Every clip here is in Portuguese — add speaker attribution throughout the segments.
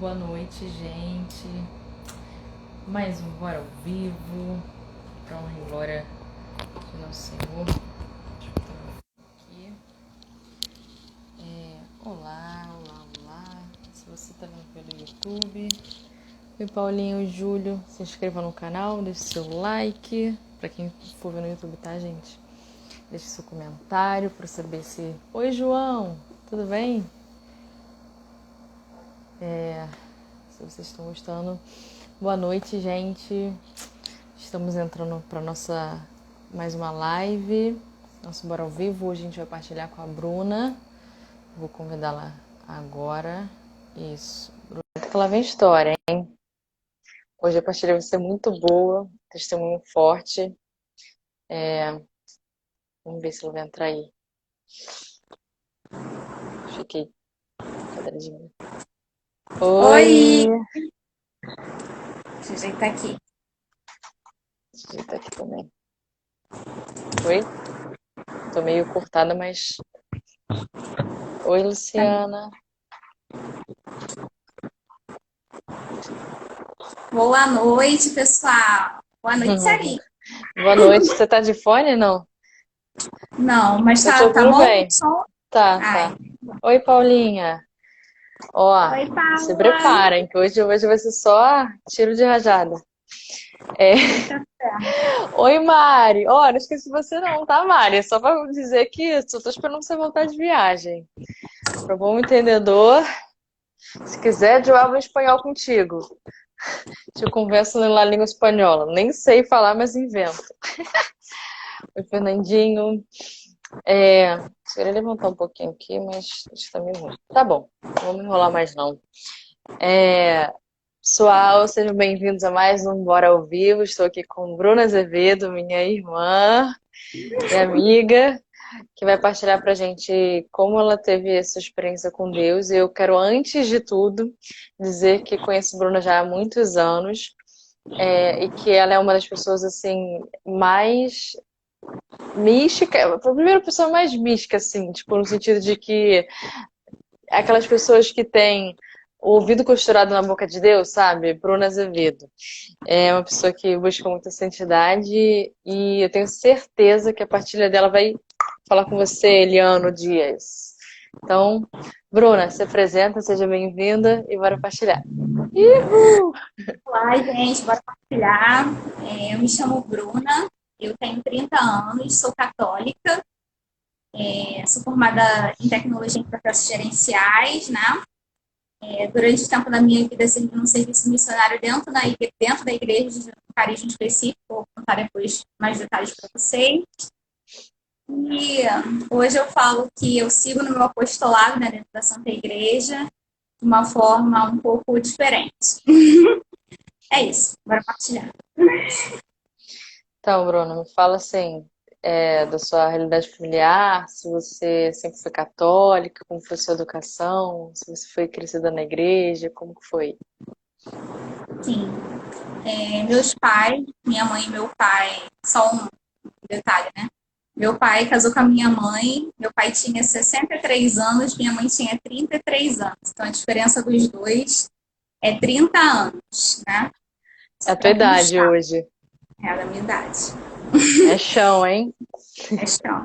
Speaker 1: boa noite, gente. Mais um Bora ao Vivo, para honra e glória de Nosso Senhor. Deixa eu botar aqui. Olá. Se você está vendo pelo YouTube, oi Paulinho, Júlio, se inscreva no canal, deixe seu like. Para quem for ver no YouTube, tá, gente? Deixe seu comentário para saber se... Oi, João, tudo bem? Se vocês estão gostando. Boa noite, gente. Estamos entrando para nossa mais uma live, nosso Bora ao Vivo. Hoje a gente vai partilhar com a Bruna. Vou convidá-la agora. Isso. Bruna, que lá vem história, hein? Hoje a partilha vai ser muito boa, testemunho forte. Vamos ver se ela vai entrar aí. Fiquei quadradinha.
Speaker 2: Oi! Deixa eu ajeitar aqui.
Speaker 1: Deixa eu ajeitar aqui também. Oi? Tô meio cortada, mas... Oi, Luciana.
Speaker 2: Boa noite, pessoal. Boa noite, Sari.
Speaker 1: Boa noite. Você tá de fone, não?
Speaker 2: Não, mas
Speaker 1: Eu tô
Speaker 2: tá
Speaker 1: ouvindo
Speaker 2: bom o
Speaker 1: bem.
Speaker 2: som?
Speaker 1: Tá.
Speaker 2: Ai.
Speaker 1: Oi, Paulinha. Ó,
Speaker 2: Oi,
Speaker 1: se
Speaker 2: Paula.
Speaker 1: preparem, que hoje vai ser só tiro de rajada.
Speaker 2: Eita ferro.
Speaker 1: Oi, Mari. Ó, não esqueci você não, tá, Mari? Só pra dizer que só tô esperando você voltar de viagem. Pra bom entendedor, se quiser, eu hablo espanhol contigo. Te converso na língua espanhola. Nem sei falar, mas invento. Oi, Fernandinho. Queria levantar um pouquinho aqui, mas acho que tá meio ruim. Tá bom, não vou me enrolar mais não. Pessoal, sejam bem-vindos a mais um Bora ao Vivo. Estou aqui com Bruna Azevedo, minha irmã e amiga, que vai partilhar pra gente como ela teve essa experiência com Deus. E eu quero, antes de tudo, dizer que conheço Bruna já há muitos anos, e que ela é uma das pessoas assim mais mística, a primeira pessoa mais mística, assim, tipo, no sentido de que aquelas pessoas que têm o ouvido costurado na boca de Deus, sabe? Bruna Azevedo. É uma pessoa que busca muita santidade e eu tenho certeza que a partilha dela vai falar com você, Eliano Dias. Então, Bruna, se apresenta, seja bem-vinda e bora partilhar. Uhul!
Speaker 2: Olá, gente. Bora compartilhar. Eu me chamo Bruna, eu tenho 30 anos, sou católica, sou formada em tecnologia em processos gerenciais, né? Durante o tempo da minha vida, servi num serviço missionário dentro da igreja, de um carisma específico. Vou contar depois mais detalhes para vocês. E hoje eu falo que eu sigo no meu apostolado, né, dentro da Santa Igreja, de uma forma um pouco diferente. É isso, bora partilhar.
Speaker 1: Então, Bruna, me fala assim, da sua realidade familiar, se você sempre foi católica, como foi sua educação, se você foi crescida na igreja, como que foi?
Speaker 2: Sim, meus pais, minha mãe e meu pai, só um detalhe, né? Meu pai casou com a minha mãe, meu pai tinha 63 anos, minha mãe tinha 33 anos. Então a diferença dos dois é 30 anos, né?
Speaker 1: É
Speaker 2: Só
Speaker 1: a tua
Speaker 2: para
Speaker 1: idade
Speaker 2: constar,
Speaker 1: hoje.
Speaker 2: é da minha idade.
Speaker 1: É chão, hein?
Speaker 2: É estranho.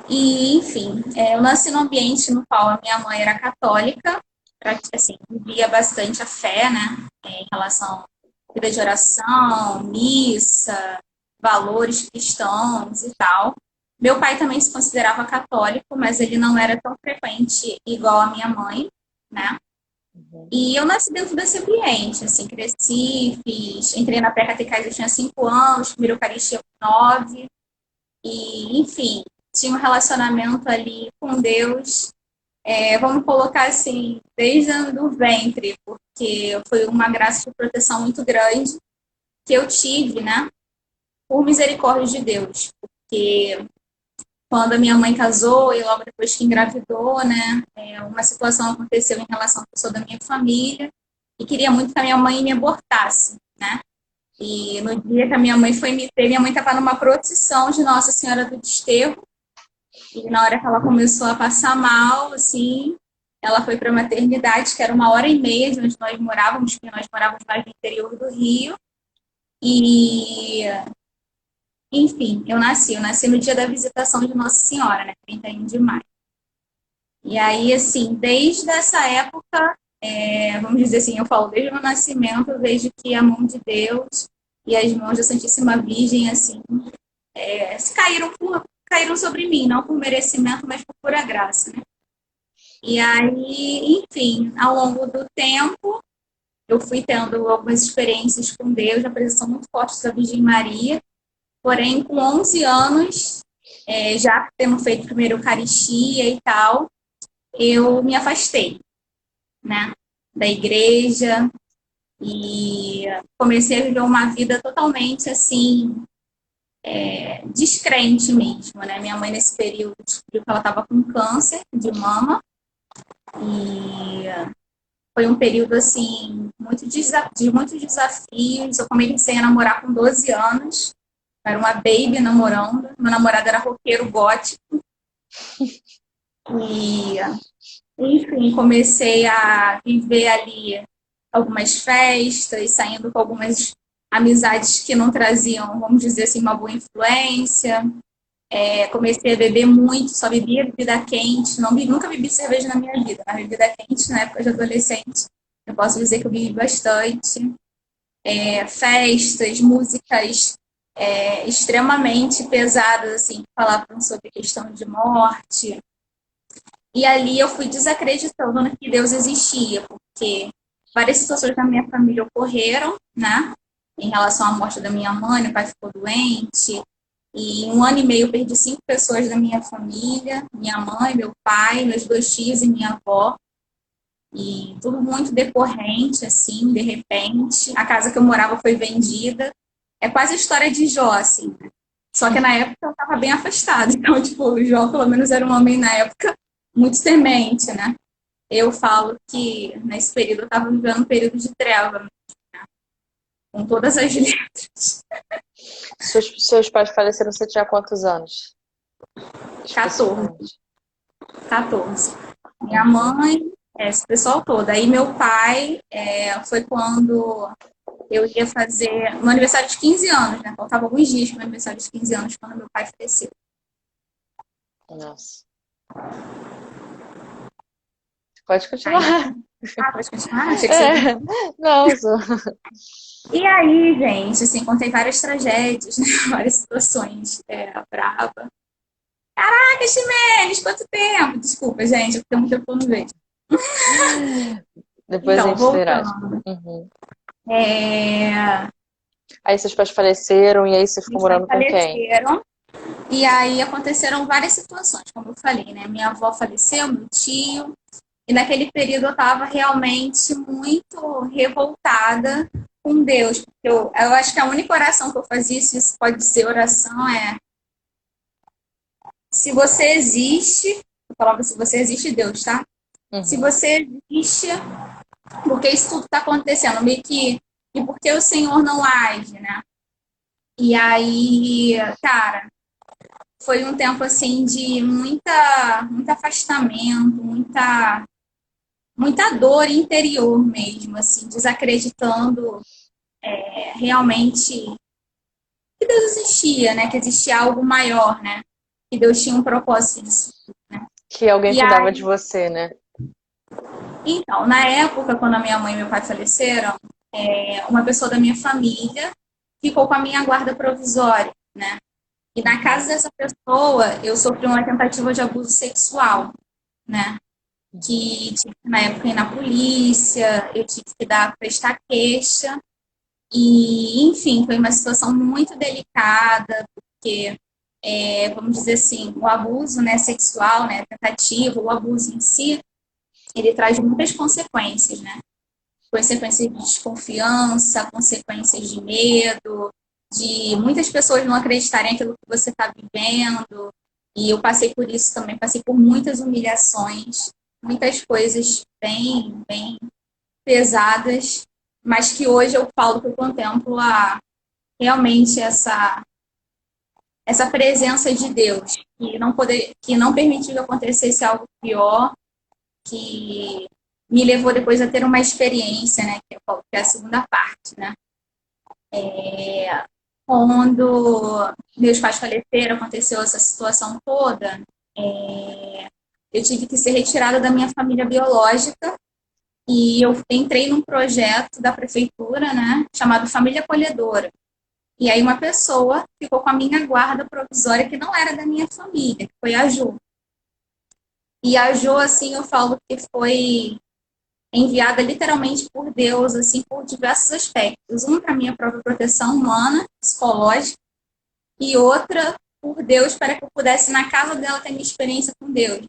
Speaker 2: E, enfim, eu nasci num ambiente no qual a minha mãe era católica, assim, vivia bastante a fé, né, em relação à vida de oração, missa, valores cristãos e tal. Meu pai também se considerava católico, mas ele não era tão frequente igual a minha mãe, né?
Speaker 1: Uhum.
Speaker 2: E eu nasci dentro desse ambiente, assim, cresci, entrei na pré-catequese, eu tinha 5 anos, primeiro Eucaristia com 9, e, enfim, tinha um relacionamento ali com Deus, vamos colocar assim, desde o ventre, porque foi uma graça de proteção muito grande que eu tive, né, por misericórdia de Deus, porque quando a minha mãe casou e logo depois que engravidou, né, uma situação aconteceu em relação à pessoa da minha família e queria muito que a minha mãe me abortasse, né, e no dia que a minha mãe foi me ter, minha mãe estava numa procissão de Nossa Senhora do Desterro. E na hora que ela começou a passar mal, assim, ela foi para a maternidade, que era 1h30 de onde nós morávamos, porque nós morávamos mais no interior do Rio. E, enfim, eu nasci no dia da visitação de Nossa Senhora, né, 31 de maio. E aí, assim, desde essa época, vamos dizer assim, eu falo, desde o meu nascimento, eu vejo que a mão de Deus e as mãos da Santíssima Virgem, assim, caíram sobre mim, não por merecimento, mas por pura graça, né? E aí, enfim, ao longo do tempo, eu fui tendo algumas experiências com Deus, na presença muito forte da Virgem Maria. Porém, com 11 anos, já tendo feito primeiro Eucaristia e tal, eu me afastei, né, da igreja e comecei a viver uma vida totalmente, assim, descrente mesmo, né? Minha mãe, nesse período, descobriu que ela estava com câncer de mama e foi um período, assim, de muitos desafios. Eu comecei a namorar com 12 anos, era uma baby namorando. Meu namorado era roqueiro gótico. E, enfim, comecei a viver ali algumas festas, saindo com algumas amizades que não traziam, vamos dizer assim, uma boa influência. Comecei a beber muito, só bebia bebida quente, nunca bebi cerveja na minha vida, mas bebida quente na época de adolescente, eu posso dizer que eu bebi bastante. Festas, músicas extremamente pesadas, assim, que falavam sobre questão de morte. E ali eu fui desacreditando que Deus existia, porque várias situações na minha família ocorreram, né? Em relação à morte da minha mãe, meu pai ficou doente. E em 1 ano e meio eu perdi 5 pessoas da minha família, minha mãe, meu pai, meus 2 tios e minha avó. E tudo muito decorrente, assim, de repente. A casa que eu morava foi vendida. É quase a história de Jó, assim, né? Só que na época eu estava bem afastada. Então, tipo, o Jó, pelo menos, era um homem na época muito temente, né? Eu falo que nesse período eu estava vivendo um período de treva, né? Com todas as letras.
Speaker 1: Seus pais faleceram, você tinha quantos anos?
Speaker 2: 14. 14. Minha mãe, esse pessoal todo. Aí meu pai, foi quando eu ia fazer no aniversário de 15 anos, né? Faltava alguns dias para o aniversário de 15 anos, quando meu pai faleceu.
Speaker 1: Nossa. Pode continuar.
Speaker 2: Pode continuar? Achei que você...
Speaker 1: Não, só...
Speaker 2: E aí, gente, assim, contei várias tragédias, né? Várias situações brava. Caraca, Ximenes, quanto tempo! Desculpa, gente, eu tenho muito tempo no vejo.
Speaker 1: Depois a
Speaker 2: Então,
Speaker 1: gente interage.
Speaker 2: voltando.
Speaker 1: Uhum.
Speaker 2: É...
Speaker 1: Aí seus pais faleceram e aí você ficou morando com quem?
Speaker 2: E aí aconteceram várias situações, como eu falei, né? Minha avó faleceu, meu tio. E naquele período eu estava realmente muito revoltada com Deus. Porque eu acho que a única oração que eu fazia, se isso pode ser oração, se você existe, eu falava se você existe, Deus, tá?
Speaker 1: Uhum.
Speaker 2: Se você existe, porque isso tudo está acontecendo, meio que, e por que o Senhor não age, né? E aí, cara, foi um tempo assim de muito afastamento, muita dor interior mesmo, assim, desacreditando realmente que Deus existia, né? Que existia algo maior, né? Que Deus tinha um propósito disso, né?
Speaker 1: Que alguém
Speaker 2: E
Speaker 1: cuidava
Speaker 2: aí,
Speaker 1: de você, né?
Speaker 2: então, na época, quando a minha mãe e meu pai faleceram, uma pessoa da minha família ficou com a minha guarda provisória, né? E na casa dessa pessoa, eu sofri uma tentativa de abuso sexual, né? Que tive que, na época, ir na polícia, eu tive que prestar queixa. E, enfim, foi uma situação muito delicada, porque, vamos dizer assim, o abuso, né, sexual, né, a tentativa, o abuso em si, ele traz muitas consequências, né? Consequências de desconfiança, consequências de medo, de muitas pessoas não acreditarem naquilo que você está vivendo. E eu passei por isso também, passei por muitas humilhações, muitas coisas bem, bem pesadas, mas que hoje eu falo que eu contemplo realmente essa presença de Deus, que não permitiu que acontecesse algo pior. que me levou depois a ter uma experiência, né? Que é a segunda parte, né? Quando meus pais faleceram, aconteceu essa situação toda, eu tive que ser retirada da minha família biológica e eu entrei num projeto da prefeitura, né, chamado Família Acolhedora. E aí uma pessoa ficou com a minha guarda provisória que não era da minha família, que foi a Jo. E a Jo, assim, eu falo que foi enviada literalmente por Deus, assim, por diversos aspectos. Um para minha própria proteção humana, psicológica, e outra por Deus para que eu pudesse, na casa dela, ter minha experiência com Deus.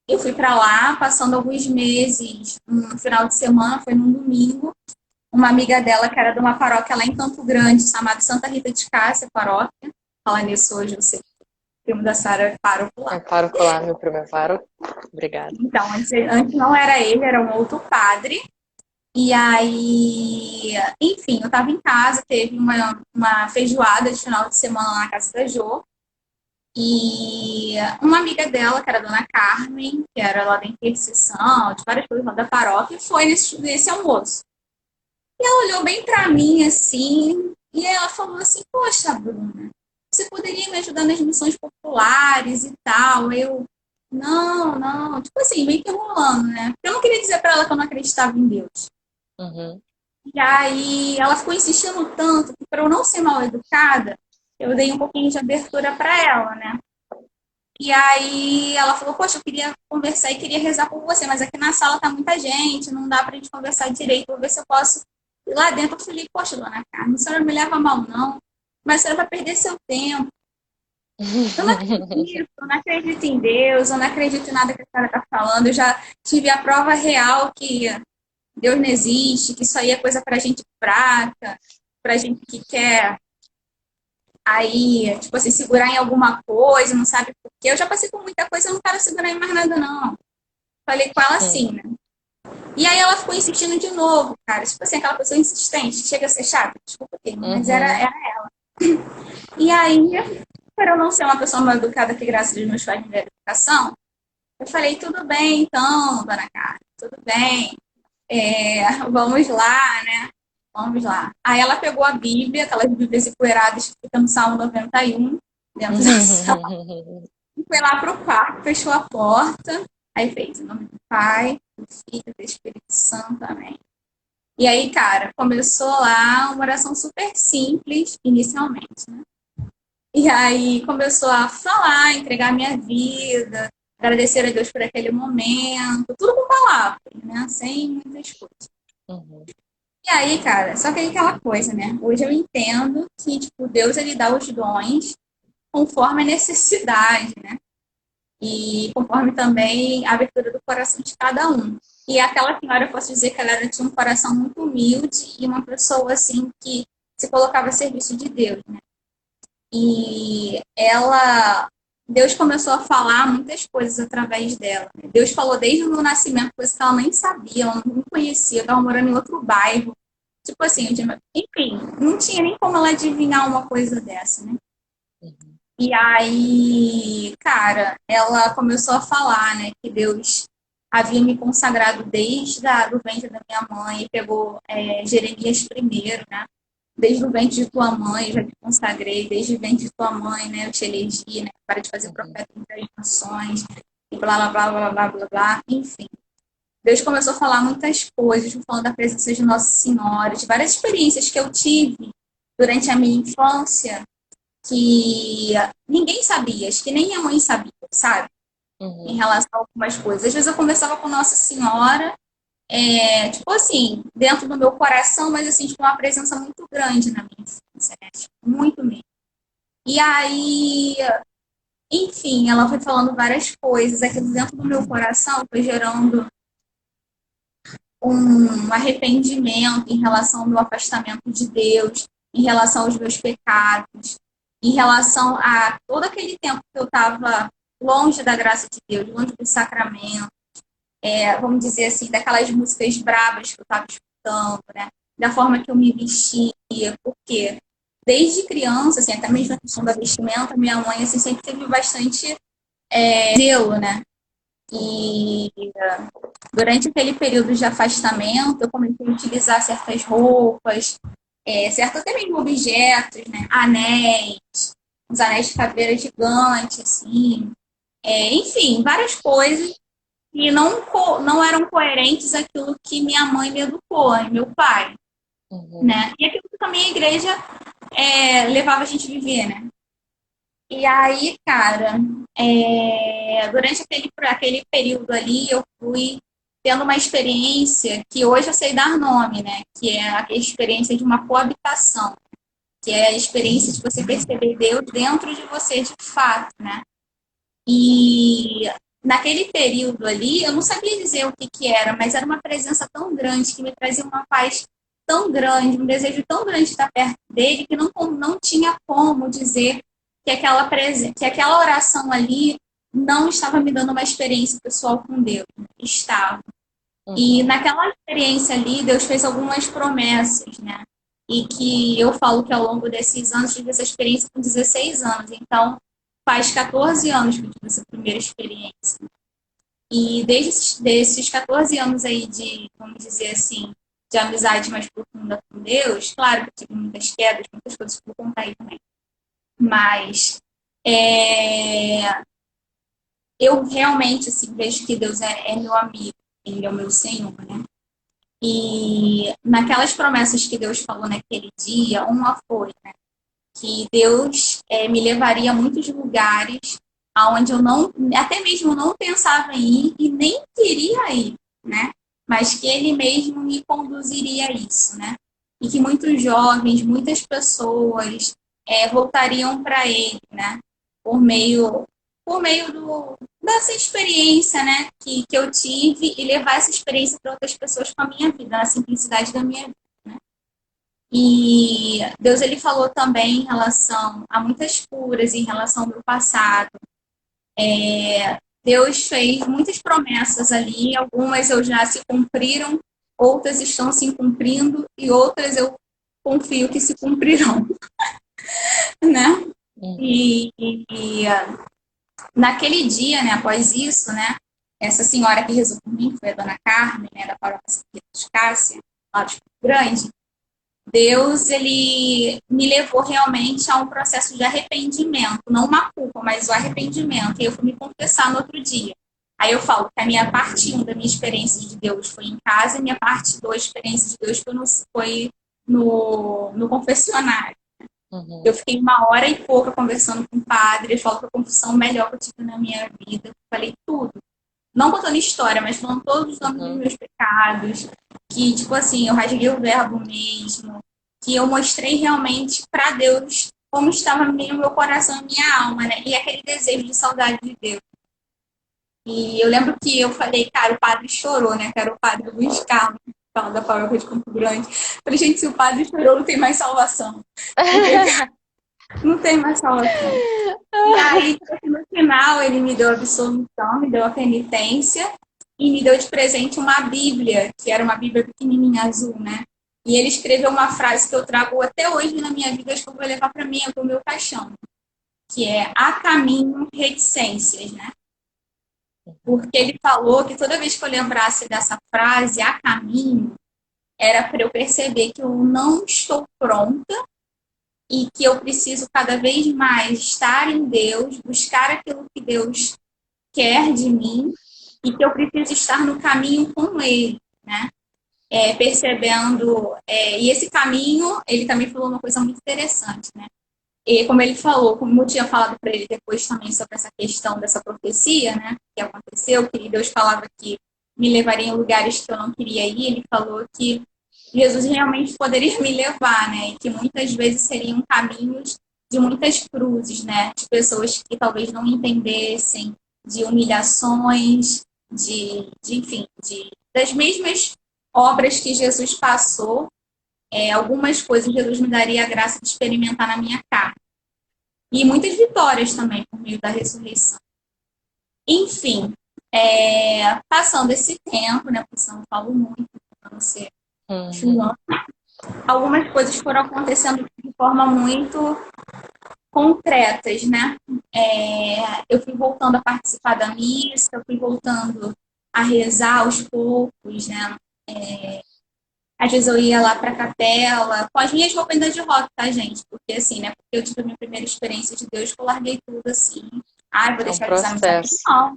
Speaker 2: Eu fui para lá, passando alguns meses, no final de semana, foi num domingo, uma amiga dela, que era de uma paróquia lá em Campo Grande, chamada Santa Rita de Cássia, paróquia. Falar nisso hoje, eu sei que o primo da Sara é pároco lá.
Speaker 1: É pároco lá, meu primo é pároco. Obrigada.
Speaker 2: Então, antes não era ele, era um outro padre. E aí, enfim, eu estava em casa, teve uma feijoada de final de semana lá na casa da Jo. E uma amiga dela, que era a dona Carmen, que era lá da intercessão, de várias coisas lá da paróquia, foi nesse almoço. E ela olhou bem para mim, assim, e ela falou assim, poxa, Bruna, você poderia me ajudar nas missões populares e tal? Não, tipo assim, meio que enrolando, né? Porque eu não queria dizer para ela que eu não acreditava em Deus.
Speaker 1: Uhum.
Speaker 2: E aí ela ficou insistindo tanto que, para eu não ser mal educada, eu dei um pouquinho de abertura para ela, né? E aí ela falou, poxa, eu queria conversar e queria rezar por você, mas aqui na sala tá muita gente, não dá pra gente conversar direito, vou ver se eu posso ir lá dentro. Eu falei, poxa, dona Carmen, a senhora não me leva mal, não, mas a senhora vai perder seu tempo. Eu não acredito nisso, eu não acredito em Deus, eu não acredito em nada que a senhora tá falando, eu já tive a prova real que Deus não existe, que isso aí é coisa pra gente fraca, pra gente que quer aí, tipo assim, segurar em alguma coisa, não sabe por quê. Eu já passei por muita coisa, eu não quero segurar em mais nada, não. Falei com ela assim, né? E aí ela ficou insistindo de novo, cara. Tipo assim, aquela pessoa insistente, que chega a ser chata, desculpa o termo, mas era ela. E aí, para eu não ser uma pessoa mal educada, que graças a Deus meus pais me deram educação, eu falei, tudo bem então, dona Carla, tudo bem. Vamos lá, né? Vamos lá. Aí ela pegou a Bíblia, aquelas Bíblias empoeiradas que ficam no Salmo 91, dentro da sala. E foi lá pro quarto, fechou a porta. Aí fez em nome do Pai, do Filho e do Espírito Santo, amém. E aí, cara, começou lá uma oração super simples, inicialmente, né? E aí começou a falar, entregar a minha vida, agradecer a Deus por aquele momento, tudo com palavras, né? Sem muitas coisas.
Speaker 1: Uhum.
Speaker 2: E aí, cara, só que aí aquela coisa, né? Hoje eu entendo que, tipo, Deus, ele dá os dons conforme a necessidade, né? E conforme também a abertura do coração de cada um. E aquela senhora, eu posso dizer que ela tinha um coração muito humilde e uma pessoa, assim, que se colocava a serviço de Deus, né? E Deus começou a falar muitas coisas através dela. Né? Deus falou desde o meu nascimento, coisas que ela nem sabia, ela não me conhecia, eu estava morando em outro bairro. Tipo assim, enfim, não tinha nem como ela adivinhar uma coisa dessa, né?
Speaker 1: Uhum.
Speaker 2: E aí, cara, ela começou a falar, né, que Deus havia me consagrado desde do ventre da minha mãe, e pegou Jeremias primeiro, né? Desde o ventre de tua mãe, já te consagrei, desde o ventre de tua mãe, né, eu te elegi, né, para te fazer profeta entre as nações, e blá, blá, blá, blá, blá, blá, blá, enfim. Deus começou a falar muitas coisas, falando da presença de Nossa Senhora, de várias experiências que eu tive durante a minha infância, que ninguém sabia, acho que nem minha mãe sabia, sabe? Em relação a algumas coisas. Às vezes eu conversava com Nossa Senhora, tipo assim, dentro do meu coração, mas assim, tipo, uma presença muito grande na minha infância, né? Tipo, muito mesmo. E aí, enfim, ela foi falando várias coisas, aquilo dentro do meu coração foi gerando um arrependimento em relação ao meu afastamento de Deus, em relação aos meus pecados, em relação a todo aquele tempo que eu estava longe da graça de Deus, longe do sacramento, vamos dizer assim, daquelas músicas bravas que eu estava escutando, né? Da forma que eu me vestia, porque desde criança, assim, até mesmo a questão da vestimenta, minha mãe assim, sempre teve bastante zelo, né? E durante aquele período de afastamento, eu comecei a utilizar certas roupas, certos até mesmo objetos, né? Anéis, uns anéis de caveira gigante, assim. Enfim, várias coisas que não eram coerentes àquilo que minha mãe me educou, e meu pai,
Speaker 1: Uhum.
Speaker 2: né? E aquilo que também a igreja levava a gente a viver, né? E aí, cara, durante aquele período ali, eu fui tendo uma experiência que hoje eu sei dar nome, né? Que é a experiência de uma coabitação, que é a experiência de você perceber Deus dentro de você de fato, né? E naquele período ali, eu não sabia dizer o que que era, mas era uma presença tão grande que me trazia uma paz tão grande, um desejo tão grande de estar perto dele, que não tinha como dizer que aquela oração ali não estava me dando uma experiência pessoal com Deus. Estava. E
Speaker 1: Uhum.
Speaker 2: naquela experiência ali, Deus fez algumas promessas, né? E que eu falo que ao longo desses anos, tive essa experiência com 16 anos. Então, faz 14 anos que eu tive essa primeira experiência. E desses 14 anos aí de, vamos dizer assim, de amizade mais profunda com Deus, claro que eu tive muitas quedas, muitas coisas por contar aí também. Mas eu realmente assim, vejo que Deus é meu amigo, Ele é o meu Senhor, né? E naquelas promessas que Deus falou naquele dia, uma foi, né, que Deus me levaria a muitos lugares aonde eu não, até mesmo não pensava em ir e nem queria ir, né? Mas que Ele mesmo me conduziria a isso, né? E que muitos jovens, muitas pessoas voltariam para Ele, né? Por meio, por meio dessa experiência, né? Que eu tive e levar essa experiência para outras pessoas com a minha vida, na simplicidade da minha vida. E Deus ele falou também em relação a muitas curas, em relação ao meu passado. Deus fez muitas promessas ali, algumas eu já se cumpriram, outras estão se cumprindo e outras eu confio que se cumprirão, né?
Speaker 1: Uhum.
Speaker 2: E naquele dia, né, após isso, né, essa senhora que rezou por mim, que foi a dona Carmen, né, da paróquia de Cássia, lá de Campo Grande, Deus, ele me levou realmente a um processo de arrependimento, não uma culpa, mas o arrependimento. E eu fui me confessar no outro dia. Aí eu falo que a minha parte um da minha experiência de Deus foi em casa, e a minha parte 2 experiência de Deus foi no confessionário. Eu
Speaker 1: Uhum.
Speaker 2: fiquei 1 hora e pouca conversando com o padre, ele falou que a confissão melhor que eu tive na minha vida. Eu falei tudo. Não contando história, mas falando todos os nomes dos
Speaker 1: Uhum.
Speaker 2: meus pecados, que, tipo assim, eu rasguei o verbo mesmo, que eu mostrei realmente para Deus como estava no meu coração e minha alma, né? E aquele desejo de saudade de Deus. E eu lembro que eu falei, cara, o padre chorou, né? Que era o padre Luiz Carlos, fala da paróquia de Campo Grande. Eu falei, gente, se o padre chorou, não tem mais salvação. Porque não tem mais salvação. E aí, tipo assim, no final, ele me deu a absolução, me deu a penitência e me deu de presente uma Bíblia, que era uma Bíblia pequenininha azul, né? E ele escreveu uma frase que eu trago até hoje na minha vida, acho que eu vou levar para mim, para o meu caixão, que é "A caminho, reticências", né? Porque ele falou que toda vez que eu lembrasse dessa frase, "a caminho", era para eu perceber que eu não estou pronta e que eu preciso cada vez mais estar em Deus, buscar aquilo que Deus quer de mim e que eu preciso estar no caminho com Ele, né? Percebendo, e esse caminho, ele também falou uma coisa muito interessante, né? E como ele falou, como eu tinha falado para ele depois também sobre essa questão dessa profecia, né? Que aconteceu, que Deus falava que me levaria em lugares que eu não queria ir, ele falou que Jesus realmente poderia me levar, né? E que muitas vezes seriam caminhos de muitas cruzes, né? De pessoas que talvez não entendessem, de humilhações, enfim, das mesmas obras que Jesus passou, algumas coisas Jesus me daria a graça de experimentar na minha carne. E muitas vitórias também por meio da ressurreição. Enfim, passando esse tempo, né? Porque senão eu falo muito, para não ser
Speaker 1: Uhum.
Speaker 2: chulão, algumas coisas foram acontecendo de forma muito concretas, né? Eu fui voltando a participar da missa, eu fui voltando a rezar aos poucos, né? Às vezes eu ia lá para a capela, com as minhas roupas ainda de rock, tá, gente? Porque assim, né? Porque eu tive a minha primeira experiência de Deus, que eu larguei tudo assim. Ai, vou
Speaker 1: É um
Speaker 2: deixar de usar minhas aqui.
Speaker 1: processo.
Speaker 2: Não.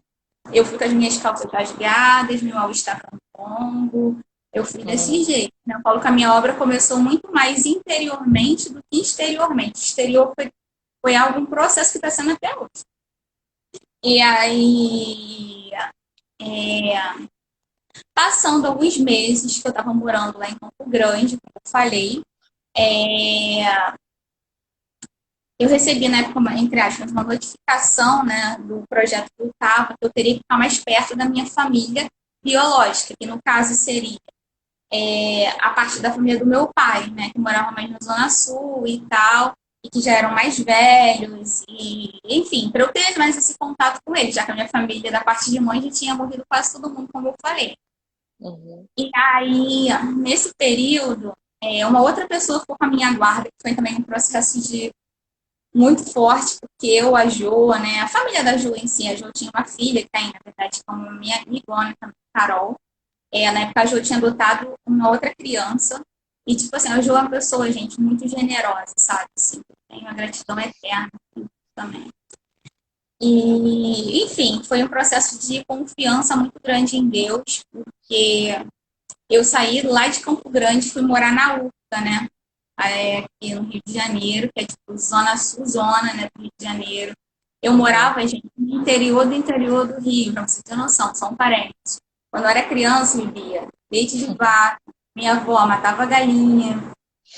Speaker 2: Eu fui com as minhas calças rasgadas, meu all-star longo. Eu fui desse jeito, né? Eu falo que a minha obra começou muito mais interiormente do que exteriormente. Exterior foi algum processo que está sendo até hoje. E aí, passando alguns meses que eu estava morando lá em Campo Grande, como eu falei, eu recebi, na época, entre aspas, uma notificação, né, do projeto do TAPA, que eu teria que ficar mais perto da minha família biológica, que no caso seria a parte da família do meu pai, né, que morava mais na Zona Sul e tal, e que já eram mais velhos, e enfim, para eu ter mais esse contato com eles, já que a minha família, da parte de mãe, já tinha morrido quase todo mundo, como eu falei. E aí, nesse período, uma outra pessoa ficou com a minha guarda, que foi também um processo de muito forte, porque eu, a Jo, né, a família da Jo em si, a Jo tinha uma filha, que tem, na verdade, como minha amigona também, Carol. Na época, a Jo tinha adotado uma outra criança. E, tipo assim, a Jo é uma pessoa, gente, muito generosa, sabe? Assim, tem uma gratidão eterna também. E, enfim, foi um processo de confiança muito grande em Deus, porque eu saí lá de Campo Grande e fui morar na URCA, né? Aqui no Rio de Janeiro, que é tipo zona sul, zona, né, do Rio de Janeiro. Eu morava, gente, no interior do Rio, pra você ter noção, só um parênteses. Quando eu era criança, eu via leite de vaca, minha avó matava galinha,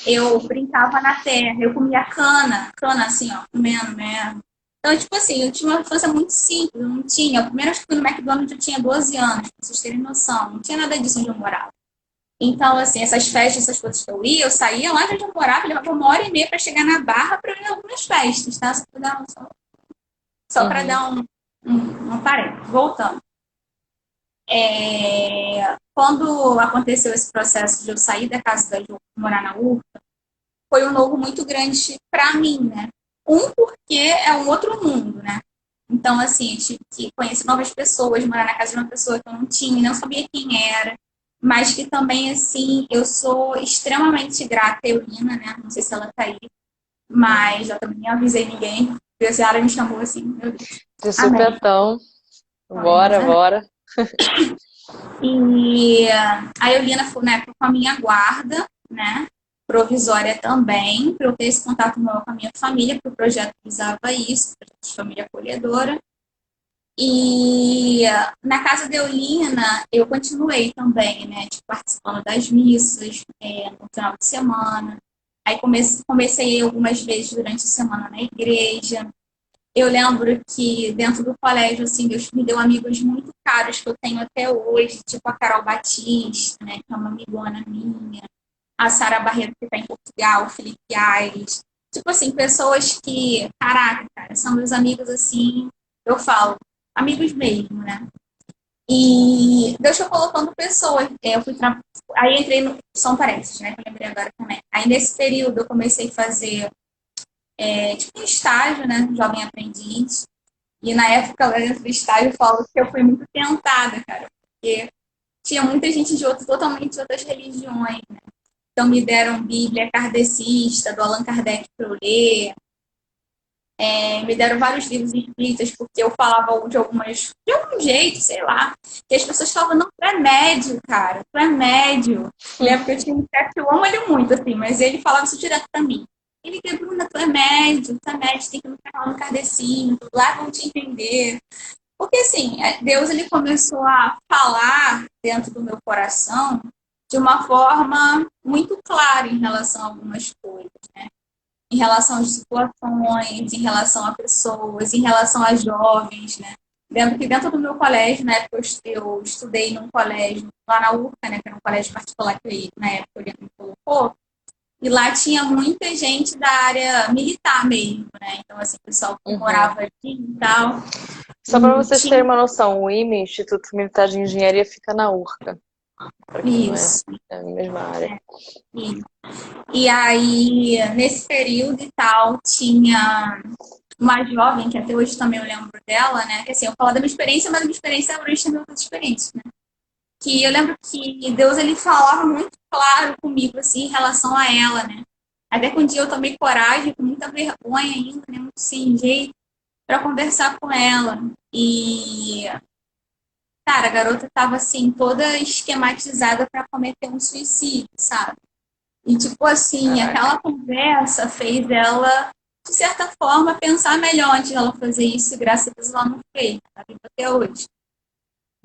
Speaker 2: eu brincava na terra, eu comia cana assim, ó, comendo mesmo. Então, tipo assim, eu tinha uma infância muito simples, eu não tinha. A primeira vez que fui no McDonald's eu tinha 12 anos, pra vocês terem noção. Não tinha nada disso onde eu morava. Então, assim, essas festas, essas coisas que eu saía lá de onde eu morava, levava 1h30 para chegar na Barra para ir em algumas festas, tá? Só para dar um parênteses. Voltando. Quando aconteceu esse processo de eu sair da casa da Ju, morar na URCA, foi um novo muito grande para mim, né? Porque é um outro mundo, né? Então, assim, eu tive que conhecer novas pessoas, morar na casa de uma pessoa que eu não tinha, não sabia quem era, mas que também, assim, eu sou extremamente grata a Eulina, né? Não sei se ela tá aí, mas eu também não avisei ninguém. A senhora me chamou assim, meu Deus.
Speaker 1: De
Speaker 2: Amém.
Speaker 1: supetão. Bora.
Speaker 2: E a Eulina foi, né, com a minha guarda, né? Provisória também, para eu ter esse contato maior com a minha família, porque o projeto visava isso, projeto de família acolhedora. E na casa de Eulina, eu continuei também, né, tipo, participando das missas, no final de semana. Aí comecei algumas vezes durante a semana na igreja. Eu lembro que dentro do colégio, assim, Deus me deu amigos muito caros que eu tenho até hoje, tipo a Carol Batista, né, que é uma amigona minha, a Sara Barreto, que está em Portugal, o Felipe Aires. Tipo assim, pessoas que, caraca, cara, são meus amigos, assim, eu falo, amigos mesmo, né? E Deus foi colocando pessoas. Aí entrei no. São parênteses, né? Que eu lembrei agora também. Aí nesse período eu comecei a fazer tipo um estágio, né? Jovem aprendiz. E na época, lá dentro do estágio, eu falo que eu fui muito tentada, cara. Porque tinha muita gente de totalmente outras religiões, né? Então me deram Bíblia kardecista, do Allan Kardec para eu ler. Me deram vários livros espíritas, porque eu falava de algum jeito, sei lá. E as pessoas falavam, não, tu é médio, cara, tu é médio. Lembro que eu tinha um chefe que eu amo ele muito, assim, mas ele falava isso direto pra mim. Ele dizia, Bruna, tu é médio, tem que falar no kardecismo, lá vão te entender. Porque, assim, Deus, ele começou a falar dentro do meu coração de uma forma muito clara em relação a algumas coisas, né? Em relação às situações, em relação a pessoas, em relação a jovens, né? Lembro que dentro do meu colégio, na época eu estudei num colégio lá na URCA, né, que era um colégio particular que na época ele me colocou, e lá tinha muita gente da área militar mesmo, né? Então, assim, o pessoal que morava ali e tal.
Speaker 1: Só para vocês terem uma noção, o IME, Instituto Militar de Engenharia, fica na URCA. para quem não
Speaker 2: Isso.
Speaker 1: é a mesma área.
Speaker 2: Isso. E aí, nesse período e tal, tinha uma jovem, que até hoje também eu lembro dela, né? Que assim, eu falo da minha experiência, mas a minha experiência abrange também outras experiências, né? Que eu lembro que Deus, ele falava muito claro comigo, assim, em relação a ela, né? Até que um dia eu tomei coragem, com muita vergonha ainda, né? Muito sem jeito, para conversar com ela. E, cara, a garota tava, assim, toda esquematizada para cometer um suicídio, sabe? E, tipo assim,
Speaker 1: Caraca.
Speaker 2: aquela conversa fez ela, de certa forma, pensar melhor antes dela fazer isso, e graças a Deus ela não fez, tá viva até hoje.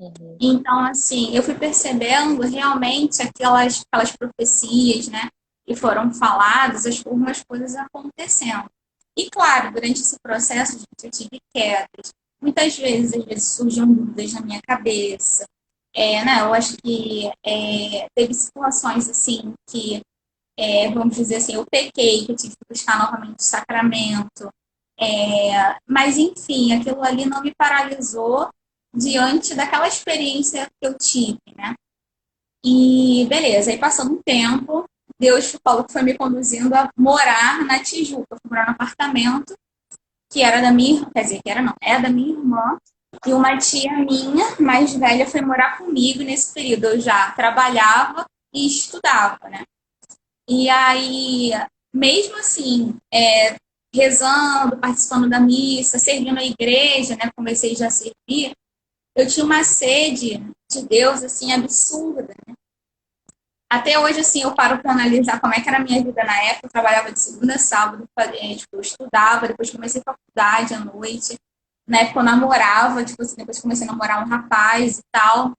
Speaker 1: Uhum.
Speaker 2: Então, assim, eu fui percebendo realmente aquelas profecias, né, que foram faladas, algumas coisas acontecendo. E, claro, durante esse processo, gente, eu tive quedas. Muitas vezes, às vezes, surgiam dúvidas na minha cabeça. Né, eu acho que teve situações, assim, que vamos dizer assim, eu pequei, que eu tive que buscar novamente o sacramento. Mas, enfim, aquilo ali não me paralisou diante daquela experiência que eu tive, né? E beleza, aí passando um tempo, Deus falou que foi me conduzindo a morar na Tijuca. Eu fui morar no apartamento que era da minha irmã, quer dizer, que era não, é da minha irmã. E uma tia minha, mais velha, foi morar comigo nesse período. Eu já trabalhava e estudava, né? E aí, mesmo assim, rezando, participando da missa, servindo a igreja, né? Comecei já a servir, eu tinha uma sede de Deus, assim, absurda. Até hoje, assim, eu paro para analisar como é que era a minha vida na época. Eu trabalhava de segunda a sábado, tipo, eu estudava, depois comecei faculdade à noite. Na época eu namorava, tipo assim, depois comecei a namorar um rapaz e tal.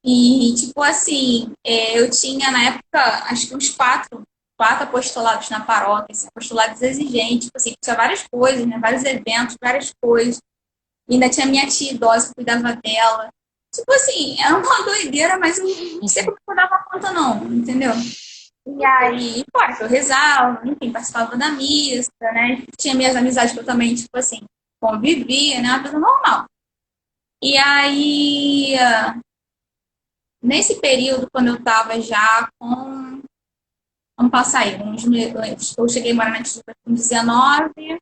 Speaker 2: E, tipo assim, eu tinha na época, acho que uns quatro apostolados na paróquia, assim, apostolados exigentes, tipo assim, tinha várias coisas, né? Vários eventos, várias coisas. E ainda tinha minha tia idosa que cuidava dela. Tipo assim, era uma doideira, mas eu não sei como eu dava conta, não, entendeu? E aí, claro, que eu rezava, enfim, participava da missa, né? Tinha minhas amizades que eu também, tipo assim, convivia, né? Uma vida normal. E aí, nesse período, quando eu estava já com. Vamos passar aí, eu cheguei a morar na Tijuca com 19,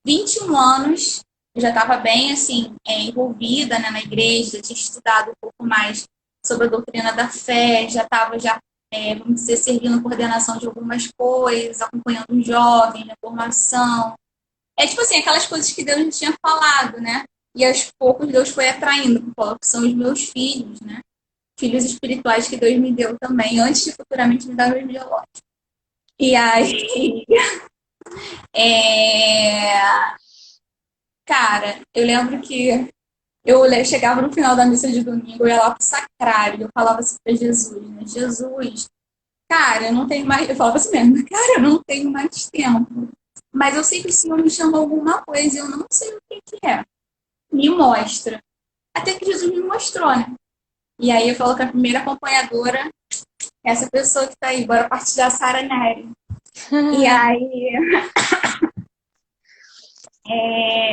Speaker 2: 21 anos. Eu já estava bem, assim, envolvida, né, na igreja, tinha estudado um pouco mais sobre a doutrina da fé, já estava, vamos dizer, servindo coordenação de algumas coisas, acompanhando os jovens na formação. É tipo assim, aquelas coisas que Deus tinha falado, né? E aos poucos Deus foi atraindo, que são os meus filhos, né? Filhos espirituais que Deus me deu também, antes de futuramente me dar meus biológicos. E aí, cara, eu lembro que eu chegava no final da missa de domingo, eu ia lá pro sacrário, eu falava assim pra Jesus, né? Jesus, cara, eu não tenho mais. Eu falava assim mesmo, cara, eu não tenho mais tempo. Mas eu sei que o Senhor me chama alguma coisa e eu não sei o que que é. Me mostra. Até que Jesus me mostrou, né? E aí eu falo que a primeira acompanhadora é essa pessoa que tá aí, bora partilhar a Sara Nery. E aí